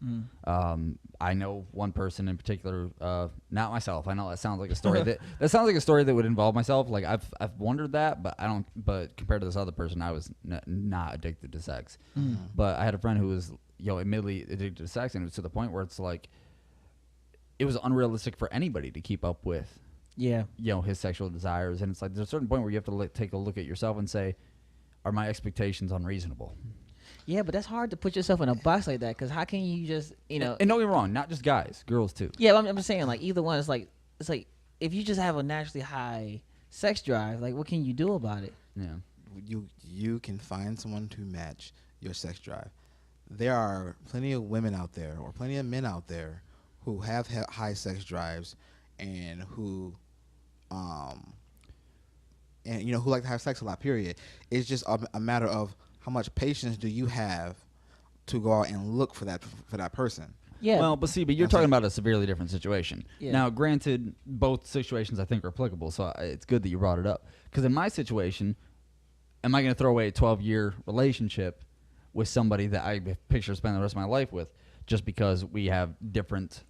I know one person in particular, not myself. I know that sounds like a story that sounds like a story that would involve myself. Like I've wondered that, but I don't. But compared to this other person, I was not addicted to sex. But I had a friend who was admittedly addicted to sex, and it was to the point where it's like it was unrealistic for anybody to keep up with. Yeah. His sexual desires, and it's like there's a certain point where you have to take a look at yourself and say, are my expectations unreasonable? Yeah, but that's hard to put yourself in a box like that, because how can you just, And don't get me wrong, not just guys, girls too. Yeah, I'm just saying, like, either one, it's like if you just have a naturally high sex drive, like, what can you do about it? Yeah. you can find someone to match your sex drive. There are plenty of women out there, or plenty of men out there, who have high sex drives, and who, who like to have sex a lot. Period. It's just a matter of how much patience do you have to go out and look for that person. Yeah. Well, but you're talking about a severely different situation. Yeah. Now, granted, both situations I think are applicable, so it's good that you brought it up. Because in my situation, am I going to throw away a 12-year relationship with somebody that I picture spending the rest of my life with just because we have different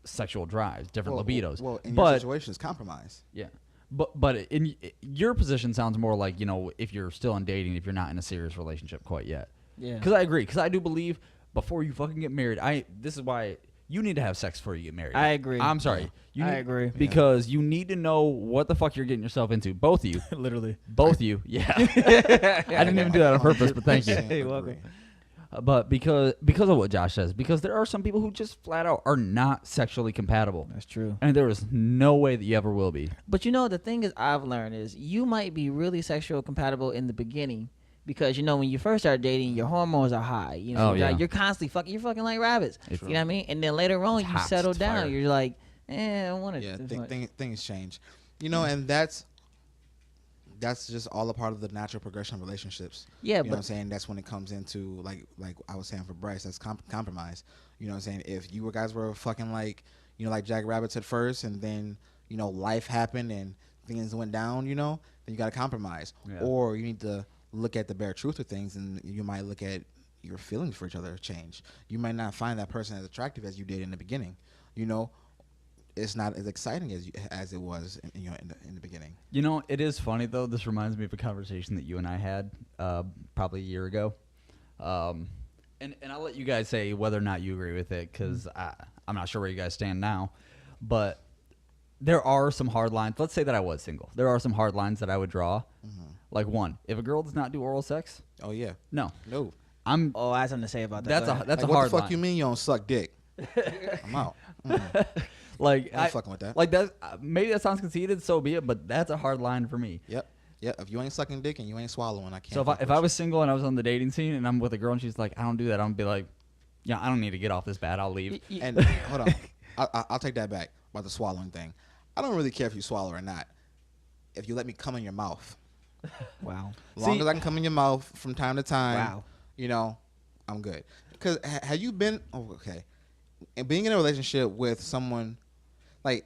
sexual drives, different libidos? Well, in your situation, it's compromise. Yeah. But in your position sounds more like, if you're still in dating, if you're not in a serious relationship quite yet. Yeah. Because I agree. Because I do believe before you fucking get married, this is why you need to have sex before you get married. I agree. I'm sorry. I agree. Because you need to know what the fuck you're getting yourself into. Both of you. Literally. Both of you. Yeah. I didn't even do that on purpose, but thank you. Hey, welcome. But because of what Josh says, because there are some people who just flat out are not sexually compatible. That's true. And there is no way that you ever will be. But the thing is, I've learned is you might be really sexual compatible in the beginning. Because when you first start dating, your hormones are high. You're constantly fucking. You're fucking like rabbits. You know what I mean? And then later on, you settle down. Fire. You're like, I want to. Yeah, things change. And that's just all a part of the natural progression of relationships. Yeah, you know what I'm saying? That's when it comes into like I was saying for Bryce, that's compromise. You know what I'm saying? If you guys were fucking like Jack Rabbits at first, and then life happened and things went down, then you got to compromise, or you need to look at the bare truth of things, and you might look at your feelings for each other change. You might not find that person as attractive as you did in the beginning. It's not as exciting as it was in the beginning. It is funny though. This reminds me of a conversation that you and I had probably a year ago, and I'll let you guys say whether or not you agree with it, because I'm not sure where you guys stand now, but there are some hard lines. Let's say that I was single. There are some hard lines that I would draw. Mm-hmm. Like, one, if a girl does not do oral sex, oh yeah, no. I have something to say about that. That's a hard line. What the fuck you mean you don't suck dick? I'm out. Like, I'm fucking with that. Like that. Maybe that sounds conceited. So be it. But that's a hard line for me. Yep. Yeah. If you ain't sucking dick and you ain't swallowing, I can't. So if I was single and I was on the dating scene and I'm with a girl and she's like, I don't do that, I'm gonna be like, yeah, I don't need to get off this bad. I'll leave. And hold on, I'll take that back about the swallowing thing. I don't really care if you swallow or not. If you let me come in your mouth. Wow. As long as I can come in your mouth from time to time. Wow. I'm good. Because have you been? Oh, okay. And being in a relationship with someone, like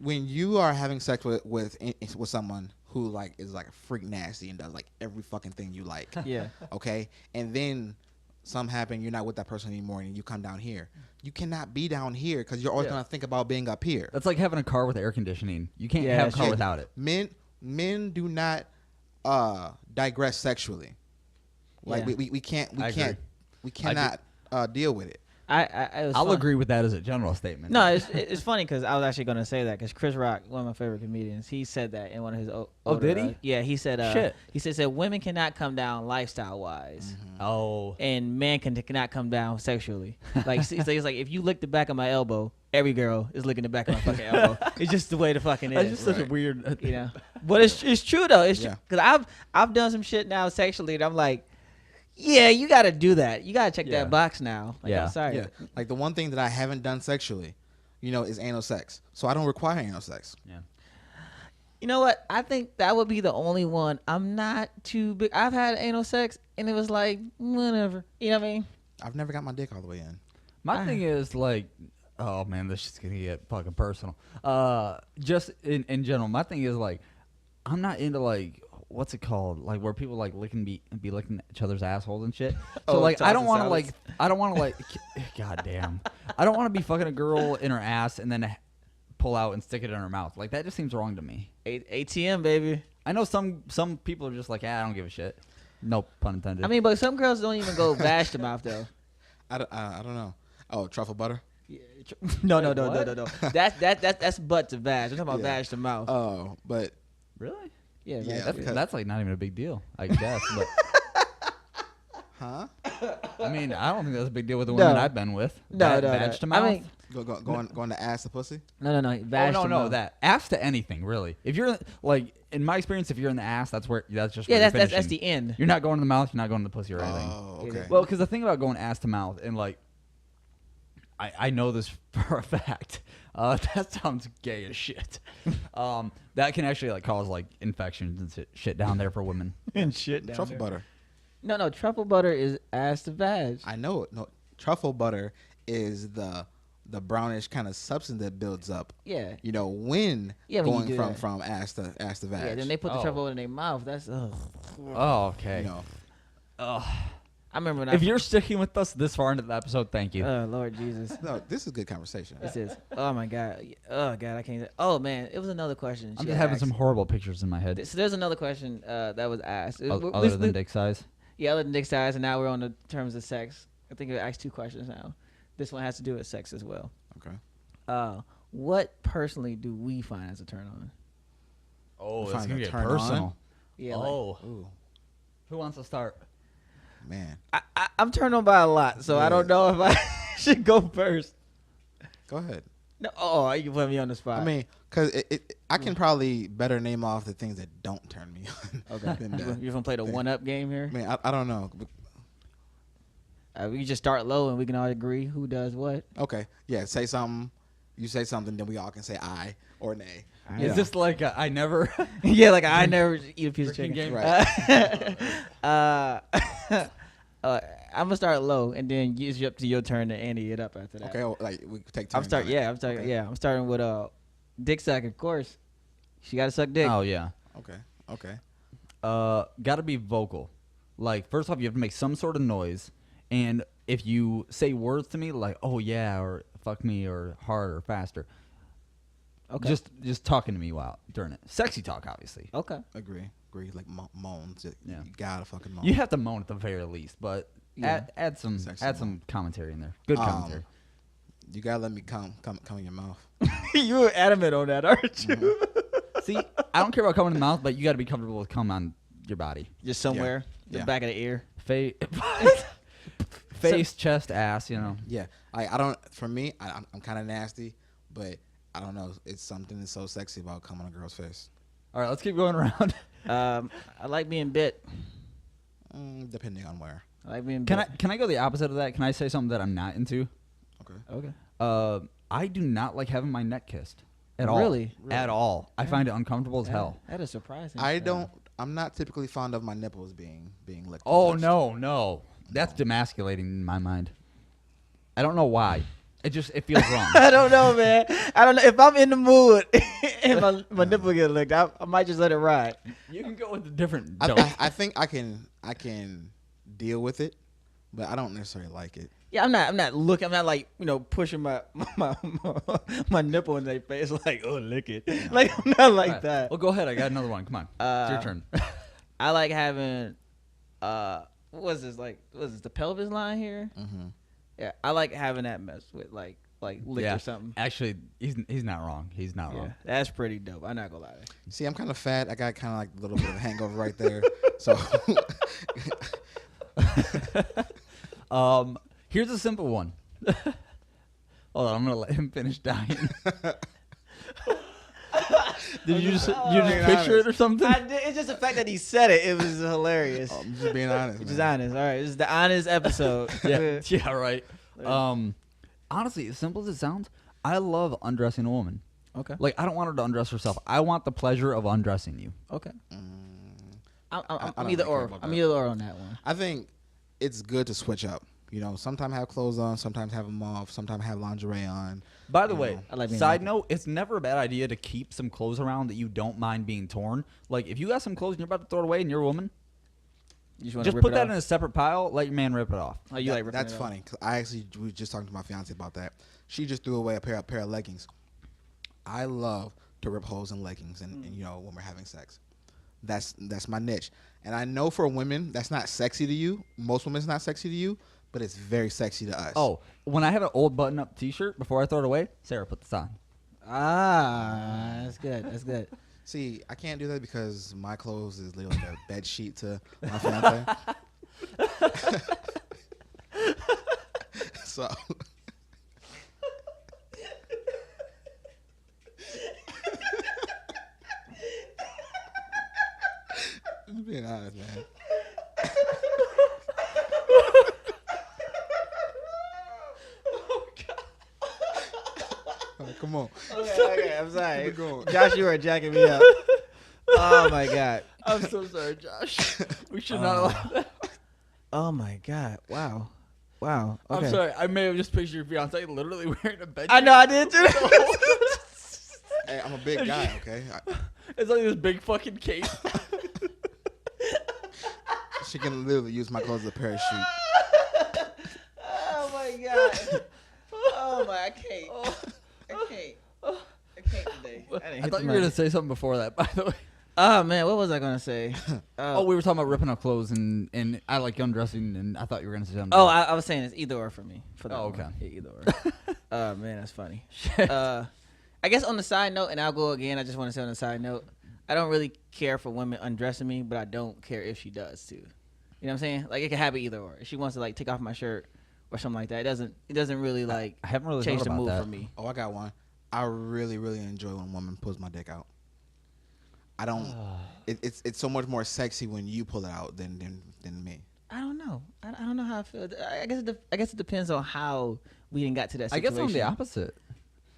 when you are having sex with someone who like is like a freak nasty and does like every fucking thing you like. Yeah. Okay. And then something happen, you're not with that person anymore, and you come down here. You cannot be down here because you're always gonna think about being up here. That's like having a car with air conditioning. You can't have a car without it. Men do not digress sexually. Like we cannot deal with it. I'll agree with that as a general statement. No, it's funny because I was actually going to say that because Chris Rock, one of my favorite comedians, he said that in one of his did he? Yeah, he said shit. He said women cannot come down lifestyle wise. Mm-hmm. Oh. And men cannot come down sexually. Like so he's like, if you lick the back of my elbow, every girl is licking the back of my fucking elbow. It's just the way the fucking is. That's just such a weird But it's true though. It's true because I've done some shit now sexually and I'm like, yeah, you got to do that. You got to check that box now. Like, I'm sorry. Yeah. Like the one thing that I haven't done sexually, is anal sex. So I don't require anal sex. Yeah. You know what? I think that would be the only one. I'm not too big. I've had anal sex and it was like, whatever. You know what I mean? I've never got my dick all the way in. My thing is like, oh man, this shit's going to get fucking personal. Just in general, my thing is like, I'm not into like, what's it called? Like where people like be licking each other's assholes and shit. So like I don't want to like god damn. I don't want to be fucking a girl in her ass and then pull out and stick it in her mouth. Like that just seems wrong to me. ATM baby. I know some people are just like, I don't give a shit. Nope, pun intended. I mean, but some girls don't even go bash the mouth though. I don't know. Oh, truffle butter? Yeah, no. That's butt to bash. I'm talking about bash the mouth. Oh, but really? Yeah, that's like not even a big deal, I guess. But huh? I mean, I don't think that's a big deal with the women I've been with. No. Badge to mouth. I mean, Going to ass the pussy. No. Oh, Vag no, to no, mouth. that ass to anything really. If you're like in my experience, if you're in the ass, that's just Yeah, where that's you're the end. You're not going to the mouth. You're not going to the pussy or anything. Oh, Yeah, okay. Well, because the thing about going ass to mouth and like, I know this for a fact. That sounds gay as shit. That can actually like cause like infections and shit down there for women. And shit down Truffle there. butter. No, truffle butter is ass to vag. I know it. No, truffle butter is the brownish kind of substance that builds up. Yeah. You know, when Yeah, when you do going that. from ass to vag. Yeah, then they put the Oh. truffle in their mouth. That's Oh, okay. You know, I remember when If you're sticking with us this far into the episode, thank you. Oh Lord Jesus. no, this is good conversation. This is. Oh my God. Oh God, I can't. Oh man, it was another question. I'm she just had having some asked. horrible pictures in my head. So there's another question that was asked. Other than dick size. Yeah, other than dick size, and now we're on the terms of sex. I think we asked 2 questions now. This one has to do with sex as well. Okay. What personally do we find as a turn on? Oh, Find it's gonna a get turn personal. Yeah. Oh, Ooh, who wants to start? man. I'm turned on by a lot, so I don't know if I should go first. Go ahead. No, you can put me on the spot. I mean, because I can probably better name off the things that don't turn me on. okay. than the- You're gonna play the 1-up game here. I mean, I don't know. We can just start low, and we can all agree who does what. Okay. Yeah. Say something. You say something, then we all can say aye or nay. Is this like I never? Yeah, like I never eat a piece of Drinking chicken. game? Right. I'm gonna start low, and then it's up to your turn to ante it up after that. Okay. Well, like we take turns. I'm starting. on it. Yeah, I'm starting. Okay. Yeah, I'm starting with dick suck. Of course, she gotta suck dick. Oh yeah. Okay. Okay. Gotta be vocal. Like first off, you have to make some sort of noise, and if you say words to me like "oh yeah" or "fuck me" or "hard" or "faster," Okay. just talking to me while during it. Sexy talk, obviously. Okay. Agree. Like moans. Yeah. You gotta fucking moan. You have to moan at the very least, but Yeah. add some Sexy some commentary in there. Good commentary. You gotta let me come in your mouth. You were adamant on that, aren't you? Mm-hmm. See, I don't care about coming in the mouth, but you got to be comfortable with cum on your body. Just somewhere, the Yeah. back of the ear. Face, chest, ass. You know. Yeah. I don't. For me, I'm kind of nasty, but I don't know. It's something that's so sexy about coming on a girl's face. All right, let's keep going around. I like being bit. Depending on where. I like being Can bit. I go the opposite of that? Can I say something that I'm not into? Okay. Okay. I do not like having my neck kissed at all. Really? At all. I find it uncomfortable as hell. That is surprising. I don't. I'm not typically fond of my nipples being licked. and Oh touched. no. That's demasculating in my mind. I don't know why. It feels wrong. I don't know, man. I don't know if I'm in the mood and my nipple get licked. I might just let it ride. You can go with a different I, joke. I think I can deal with it, but I don't necessarily like it. Yeah, I'm not looking. I'm not like pushing my nipple in their face like lick it. Like I'm not like All right. that. Well, go ahead. I got another one. Come on. It's your turn. I like having what's this the pelvis line here? Mm-hmm. Yeah, I like having that mess with like licked Yeah. or something. Actually, he's not wrong. He's not Yeah, wrong. that's pretty dope. I'm not gonna lie. See, I'm kind of fat. I got kind of like a little bit of a hangover right there. So Here's a simple one. Hold on, I'm gonna let him finish dying. Did you just picture it or something? It's just the fact that he said it. It was hilarious. I'm just being honest. Which is man. honest. All right, this is the honest episode. Yeah, right. Honestly, as simple as it sounds, I love undressing a woman. Okay. Like, I don't want her to undress herself. I want the pleasure of undressing you. Okay. I I'm don't either really care or. about I'm that. either or on that one. I think it's good to switch up. Sometimes have clothes on, sometimes have them off, sometimes have lingerie on. By the You way, know. I like being side naked. note, it's never a bad idea to keep some clothes around that you don't mind being torn. Like, if you got some clothes and you're about to throw it away and you're a woman, You just, wanna just rip put it that off? in a separate pile, let your man rip it off. Oh, you like ripping That's it off? funny. 'Cause we were just talking to my fiance about that. She just threw away a pair of leggings. I love to rip holes in leggings, and when we're having sex, that's my niche. And I know for women that's not sexy to you. Most women it's not sexy to you, but it's very sexy to us. Oh, when I have an old button-up T-shirt, before I throw it away, Sarah, put this on. Ah, that's good. That's good. See, I can't do that because my clothes is literally like a bed sheet to my fiance. So Come on. Okay, I'm sorry. Keep it going. Josh, you are jacking me up. Oh my god. I'm so sorry, Josh. We should not allow that. Oh my god. Wow. Wow. Okay. I'm sorry. I may have just pictured your fiance literally wearing a bed. I know I did too. Hey, I'm a big guy, okay? It's like this big fucking cape. She can literally use my clothes as a parachute. Oh my god. Oh my, I can't. I can't today. I thought you were gonna say something before that, by the way. Oh man, what was I gonna say? Oh, we were talking about ripping up clothes and I like undressing, and I thought you were gonna say something. Oh, I was saying it's either or for me. For that Oh, one. okay. Yeah, either or. Oh man, that's funny. I guess on the side note, and I'll go again. I just want to say on the side note, I don't really care for women undressing me, but I don't care if she does too. You know what I'm saying? Like it can happen either or. If she wants to like take off my shirt or something like that, it doesn't really like I haven't really change thought the about mood that. for me. Oh, I got one. I really, really enjoy when a woman pulls my dick out. I don't. It's so much more sexy when you pull it out than me. I don't know. I don't know how I feel. I guess it depends on how we didn't got to that I situation. guess I'm the opposite.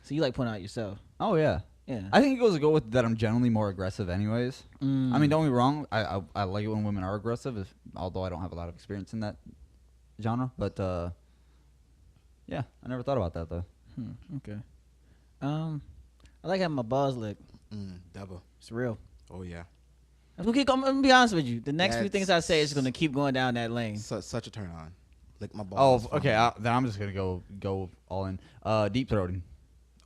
So you like pulling out yourself? Oh yeah. Yeah. I think it goes to go with that I'm generally more aggressive anyways. Mm. I mean, don't get me wrong. I like it when women are aggressive, although I don't have a lot of experience in that genre. But yeah, I never thought about that though. Okay. I like having my balls licked. Double. It's real. Oh yeah. I'm gonna be honest with you. The next few That's- things I say is gonna keep going down that lane. Such a turn on. Lick my balls. Oh, okay. Then I'm just gonna go all in. Deep throating.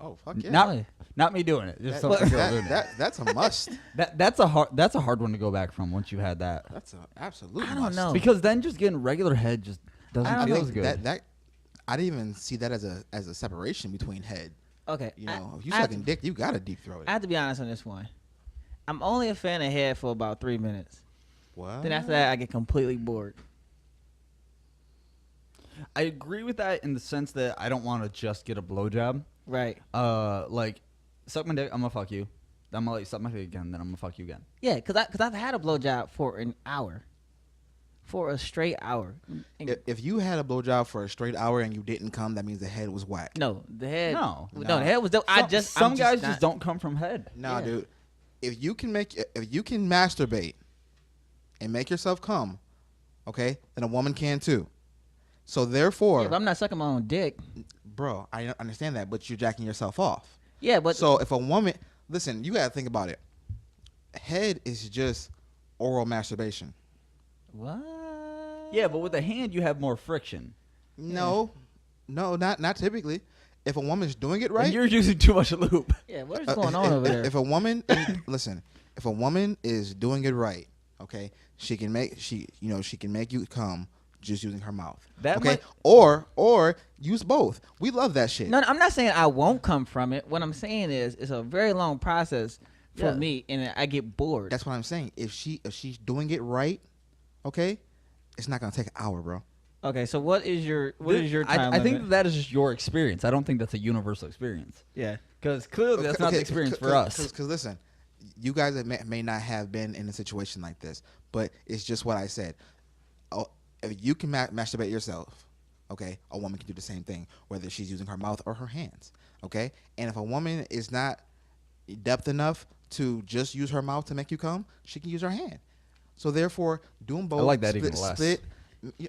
Oh fuck yeah. Not me doing it. Just That- some girl doing it. that's a must. That's a hard one to go back from once you had that. That's a absolute. I don't must. know. Because then just getting regular head just doesn't I feel think as good. that I didn't even see that as a separation between head. Okay. You know, if you I have sucking dick, you gotta deep throat I it. have to be honest on this one. I'm only a fan of head for about 3 minutes. What? Then after that, I get completely bored. I agree with that in the sense that I don't want to just get a blowjob. Right. Like suck my dick, I'm gonna fuck you. I'm gonna let you suck my dick again, then I'm gonna fuck you again. Yeah, cause I've had a blowjob for an hour, for a straight hour. And If you had a blowjob for a straight hour and you didn't come, that means the head was whack. no, the head. No. the head was dope. Some guys not- just don't come from head. Nah, Yeah. dude. If you can masturbate and make yourself come, okay, then a woman can too. So therefore, Yeah, but I'm not sucking my own dick. bro, I understand that, but you're jacking yourself off. Yeah, but So if a woman, listen, you gotta think about it. Head is just oral masturbation. what? Yeah, but with the hand you have more friction. No, not typically. If a woman's doing it right, And you're using too much lube. Yeah, what is going on over there? If a woman, listen, if a woman is doing it right, okay, she can make you come just using her mouth. That okay, might- or use both. We love that shit. No, I'm not saying I won't come from it. What I'm saying is it's a very long process for Yeah. me, and I get bored. That's what I'm saying. If she's doing it right, okay, it's not gonna take an hour, bro. Okay, so what is your time I think limit? that is just your experience. I don't think that's a universal experience. Yeah. Because clearly that's not the experience for us. Because listen, you guys may not have been in a situation like this, but it's just what I said. Oh, if you can masturbate yourself, okay, a woman can do the same thing, whether she's using her mouth or her hands, okay? And if a woman is not depth enough to just use her mouth to make you come, she can use her hand. So therefore, doing both. I like that even less.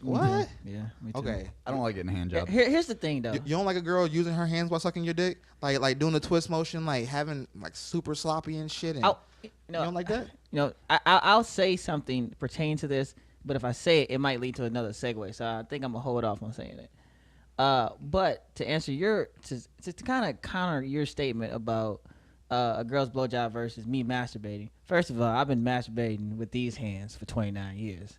What? Yeah. Me too. Okay. I don't like getting a hand job. Here's the thing, though. You don't like a girl using her hands while sucking your dick, like doing the twist motion, like having like super sloppy and shit. And You you don't like that? You know, I'll say something pertaining to this, but if I say it, it might lead to another segue. So I think I'm gonna hold off on saying it. But to answer to kind of counter your statement about a girl's blowjob versus me masturbating. First of all, I've been masturbating with these hands for 29 years.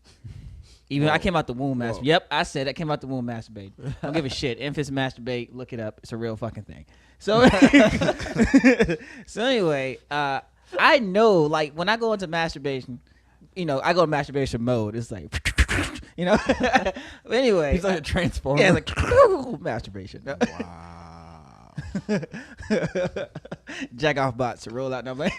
Even I came out the womb masturbating. Yep, I said I came out the womb masturbating. Don't give a shit. Infants masturbate. Look it up. It's a real fucking thing. So, so anyway, I know, like, when I go into masturbation, you know, I go to masturbation mode. It's like, you know. But anyway, He's like a transformer. yeah, it's like masturbation. Wow. Jack off bots to roll out number.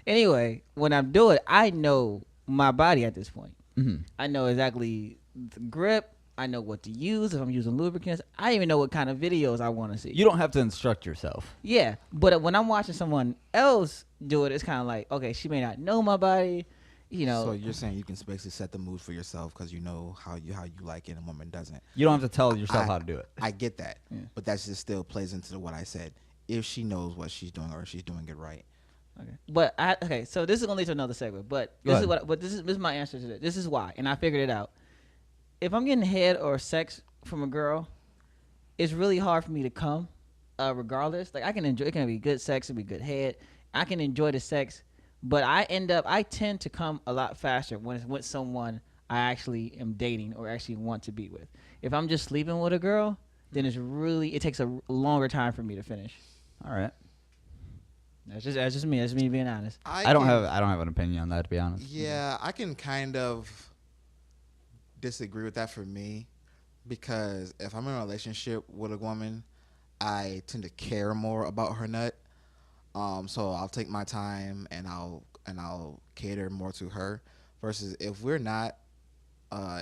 Anyway, when I'm doing it, I know my body at this point. Mm-hmm. I know exactly the grip. I know what to use if I'm using lubricants. I even know what kind of videos I want to see. You don't have to instruct yourself. Yeah, but when I'm watching someone else do it, it's kind of like, okay, she may not know my body, you know. So you're saying you can basically set the mood for yourself because you know how you like it and a woman doesn't. You don't have to tell yourself how to do it. I get that, Yeah. but that just still plays into what I said. If she knows what she's doing or if she's doing it right. Okay. But so this is gonna lead to another segment. But Go this ahead. is what. But this is my answer to this. This is why, and I figured it out. If I'm getting head or sex from a girl, it's really hard for me to come, regardless. Like I can enjoy. It can be good sex. It be good head. I can enjoy the sex, but I tend to come a lot faster when it's with someone I actually am dating or actually want to be with. If I'm just sleeping with a girl, then it takes a longer time for me to finish. All right. That's just me. That's me being honest. I don't have an opinion on that, to be honest. Yeah, I can kind of disagree with that for me because if I'm in a relationship with a woman, I tend to care more about her nut. So I'll take my time and I'll cater more to her versus if we're not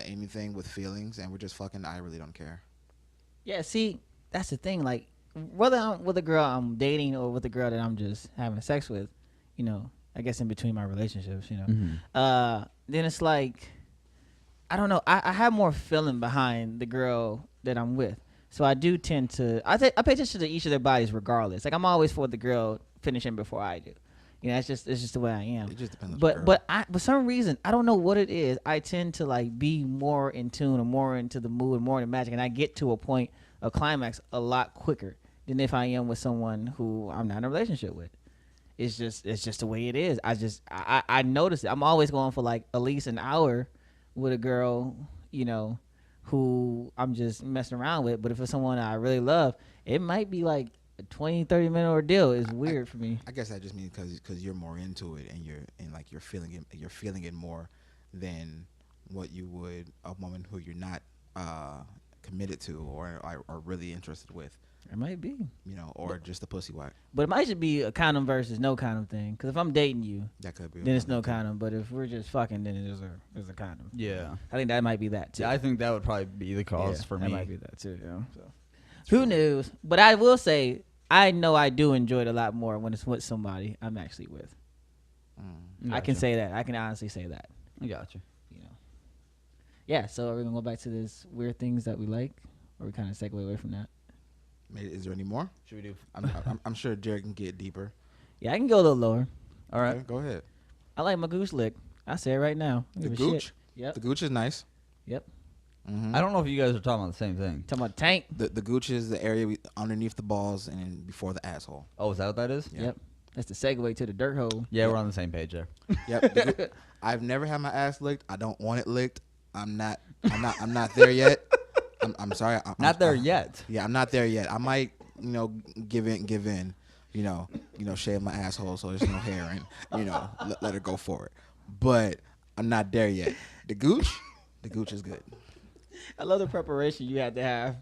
anything with feelings and we're just fucking, I really don't care. Yeah, see, that's the thing. Like, whether I'm with a girl I'm dating or with a girl that I'm just having sex with, you know, I guess in between my relationships, you know, then it's like, I don't know. I have more feeling behind the girl that I'm with. So I do tend to, I pay attention to each of their bodies regardless. Like, I'm always for the girl finishing before I do. You know, it's just the way I am. It just depends on the girl. But for some reason, I don't know what it is. I tend to like be more in tune or more into the mood, more in the magic, and I get to a point, a climax, a lot quicker than if I am with someone who I'm not in a relationship with. It's just the way it is. I notice it. I'm always going for like at least an hour with a girl, you know, who I'm just messing around with. But if it's someone I really love, it might be like a 20-30 minute ordeal. Is weird for me. I guess that just means because you're more into it and you're feeling it more than what you would a woman who you're not committed to or are really interested with. It might be, You know, or just a pussy whack. but it might just be a condom versus no condom thing. Because if I'm dating you, That could be. then it's no condom. But if we're just fucking, then there's a condom. Yeah. I think that might be that too. Yeah, I think that would probably be the cause for that me. might be that too. Yeah. So. Who knows? But I will say, I know I do enjoy it a lot more when it's with somebody I'm actually with. I can say that. I can honestly say that. I got you. You know. Yeah. So are we gonna go back to this weird things that we like, or we kind of segue away from that? Is there any more? Should we do? I'm sure Jared can get deeper. Yeah, I can go a little lower. All right. Okay, go ahead. I like my gooch lick. I say it right now. I The don't give a gooch. shit. Yep. The gooch is nice. Yep. Mm-hmm. I don't know if you guys are talking about the same thing. Talking about tank. The gooch is the area underneath the balls and before the asshole. Oh, is that what that is? Yeah. Yep. That's the segue to the dirt hole. Yeah, we're on the same page there. Yep. I've never had my ass licked. I don't want it licked. I'm not there yet. I'm sorry. Not there yet. Yeah, I'm not there yet. I might, give in. Shave my asshole so there's no hair and let her go for it. But I'm not there yet. The gooch is good. I love the preparation you had to have.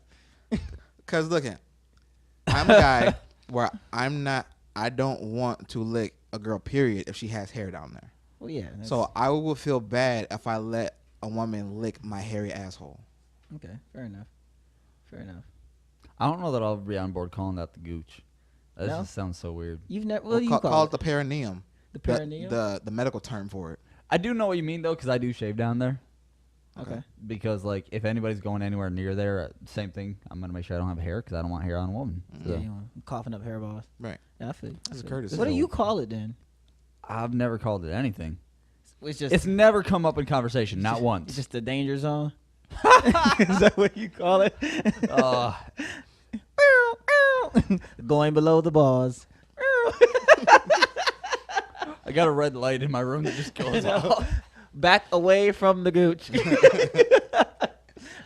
Cause I'm a guy where I don't want to lick a girl, period, if she has hair down there. Well, yeah. So I will feel bad if I let a woman lick my hairy asshole. Okay, fair enough. I don't know that I'll be on board calling that the gooch. That No? just sounds so weird. You've never. What do you Call call it the perineum. The perineum? The medical term for it. I do know what you mean though, because I do shave down there. Okay. Because like if anybody's going anywhere near there, same thing. I'm gonna make sure I don't have hair because I don't want hair on a woman. So. Yeah, you know, coughing up hairballs. Right. Yeah, I feel. That's a courtesy. What do you call it then? I've never called it anything. It's never come up in conversation, not It's once. just the danger zone. Is that what you call it? Going below the balls. I got a red light in my room that just goes off. Back away from the gooch.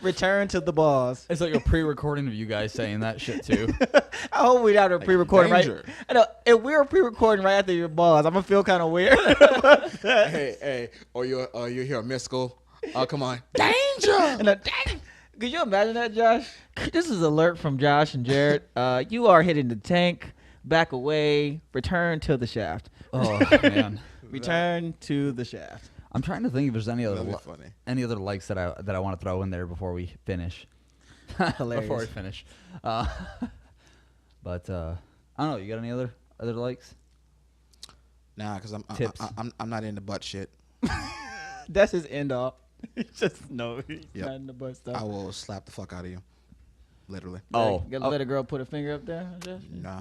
Return to the balls. It's like a pre-recording of you guys saying that shit too. I hope we have a pre-recording right. danger. I know if we were pre-recording right after your balls, I'm gonna feel kind of weird. Hey, or you hear a mystical. Oh, come on. Danger! And dang, could you imagine that, Josh? This is alert from Josh and Jared. You are hitting the tank. Back away. Return to the shaft. Oh man. Return to the shaft. I'm trying to think if there's any other That'd be funny. any other likes that I want to throw in there before we finish. Hilarious. Before we finish. But I don't know. You got any other likes? Nah, because Tips. I'm not into butt shit. That's his end off. He's just he's Yep. not in the butt stuff. I will slap the fuck out of you, literally. Gonna let a girl put a finger up there? Nah,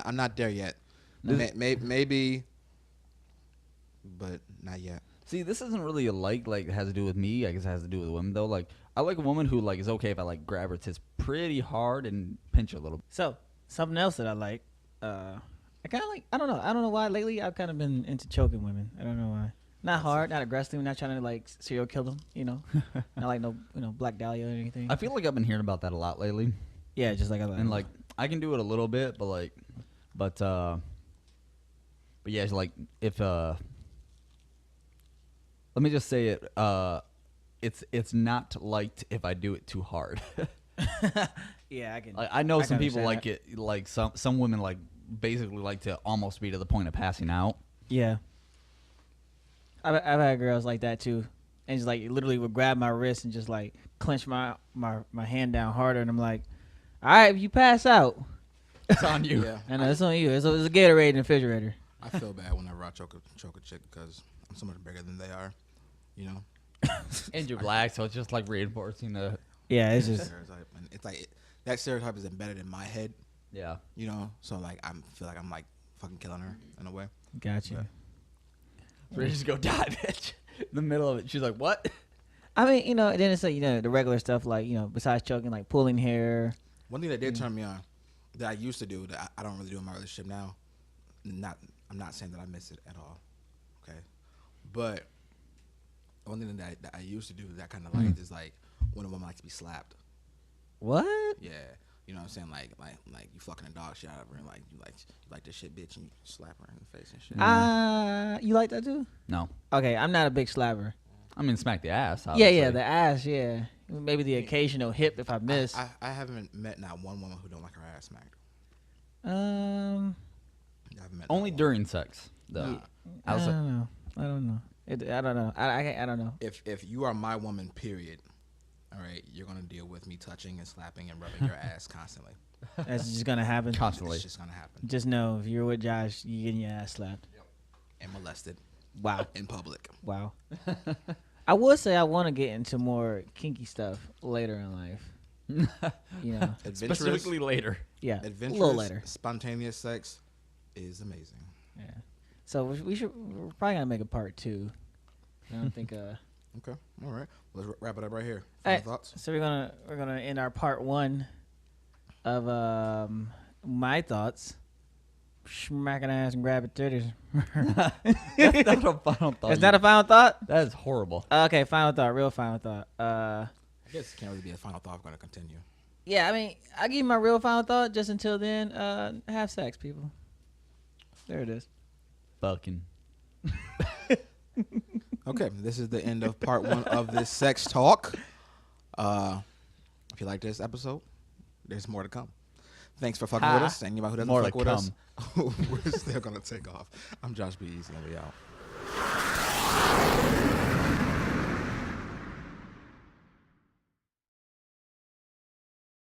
I'm not there yet. No. Maybe, but not yet. See, this isn't really a like it has to do with me. I guess it has to do with women though. Like I like a woman who like is okay if I like grab her tits pretty hard and pinch her a little bit. So something else that I like, I kind of like. I don't know why lately I've kind of been into choking women. I don't know why. Not hard, not aggressive, not trying to like serial kill them. Not like no Black Dahlia or anything. I feel like I've been hearing about that a lot lately. Yeah, just like And like I can do it a little bit, but yeah, it's like if let me just say it, it's not liked if I do it too hard. yeah, I can. Like, I know I some can people like understand it, like some women like basically like to almost be to the point of passing out. Yeah, I've had girls like that too, and just like literally would grab my wrist and just like clench my hand down harder, and I'm like, all right, if you pass out, It's on you. Yeah, I know it's on you. It's a Gatorade in the refrigerator. I feel bad whenever I choke a chick because I'm so much bigger than they are. You know. And you're black, so it's just like reinforcing the. Yeah, it's just stereotype, and it's like that stereotype is embedded in my head. Yeah. You know, so like I feel like I'm like fucking killing her in a way. got you. But- Ready to go die, bitch. In the middle of it, she's like, "What?" I mean, then it's like the regular stuff like besides choking, like pulling hair. One thing that did turn me on that I used to do that I don't really do in my relationship now. I'm not saying that I miss it at all. Okay, but one thing that I used to do that kind of like is like when a woman likes to be slapped. What? Yeah, you know what I'm saying? Like you fucking a dog shit out of her and like you like this shit bitch and you slap her in the face and shit. You like that too? No. Okay, I'm not a big slapper. I mean, smack the ass. Yeah, Obviously. the ass, yeah. Maybe the occasional hip if I miss. I haven't met not one woman who don't like her ass smacked. I I haven't met Only not one. during sex, though. Nah. Outside- don't know. I don't know. I don't know. I don't know. If you are my woman, period, all right, you're gonna deal with me touching and slapping and rubbing your ass constantly. That's just gonna happen. Constantly. It's just gonna happen. Just know if you're with Josh, you getting your ass slapped. And molested Wow. in public. Wow. I would say I want to get into more kinky stuff later in life. Adventurous, Specifically later. Yeah. a adventurous, little later. spontaneous sex is amazing. Yeah. So we're probably gonna make a part 2. I don't think. Okay, all right. Let's wrap it up right here. All Final right, thoughts? So we're gonna end our part 1 of my thoughts. Smacking ass and grabbing titties. That's not a final thought. Is that a final thought? That is horrible. Okay, final thought. Real final thought. I guess it can't really be a final thought. I'm gonna continue. Yeah, I mean, I give you my real final thought. Just until then, have sex, people. There it is. Fucking. Okay, this is the end of part 1 of this sex talk. If you like this episode, there's more to come. Thanks for fucking with us. Anybody who doesn't More fuck to with us, we're still gonna take off. I'm Josh B. Easy, and we out.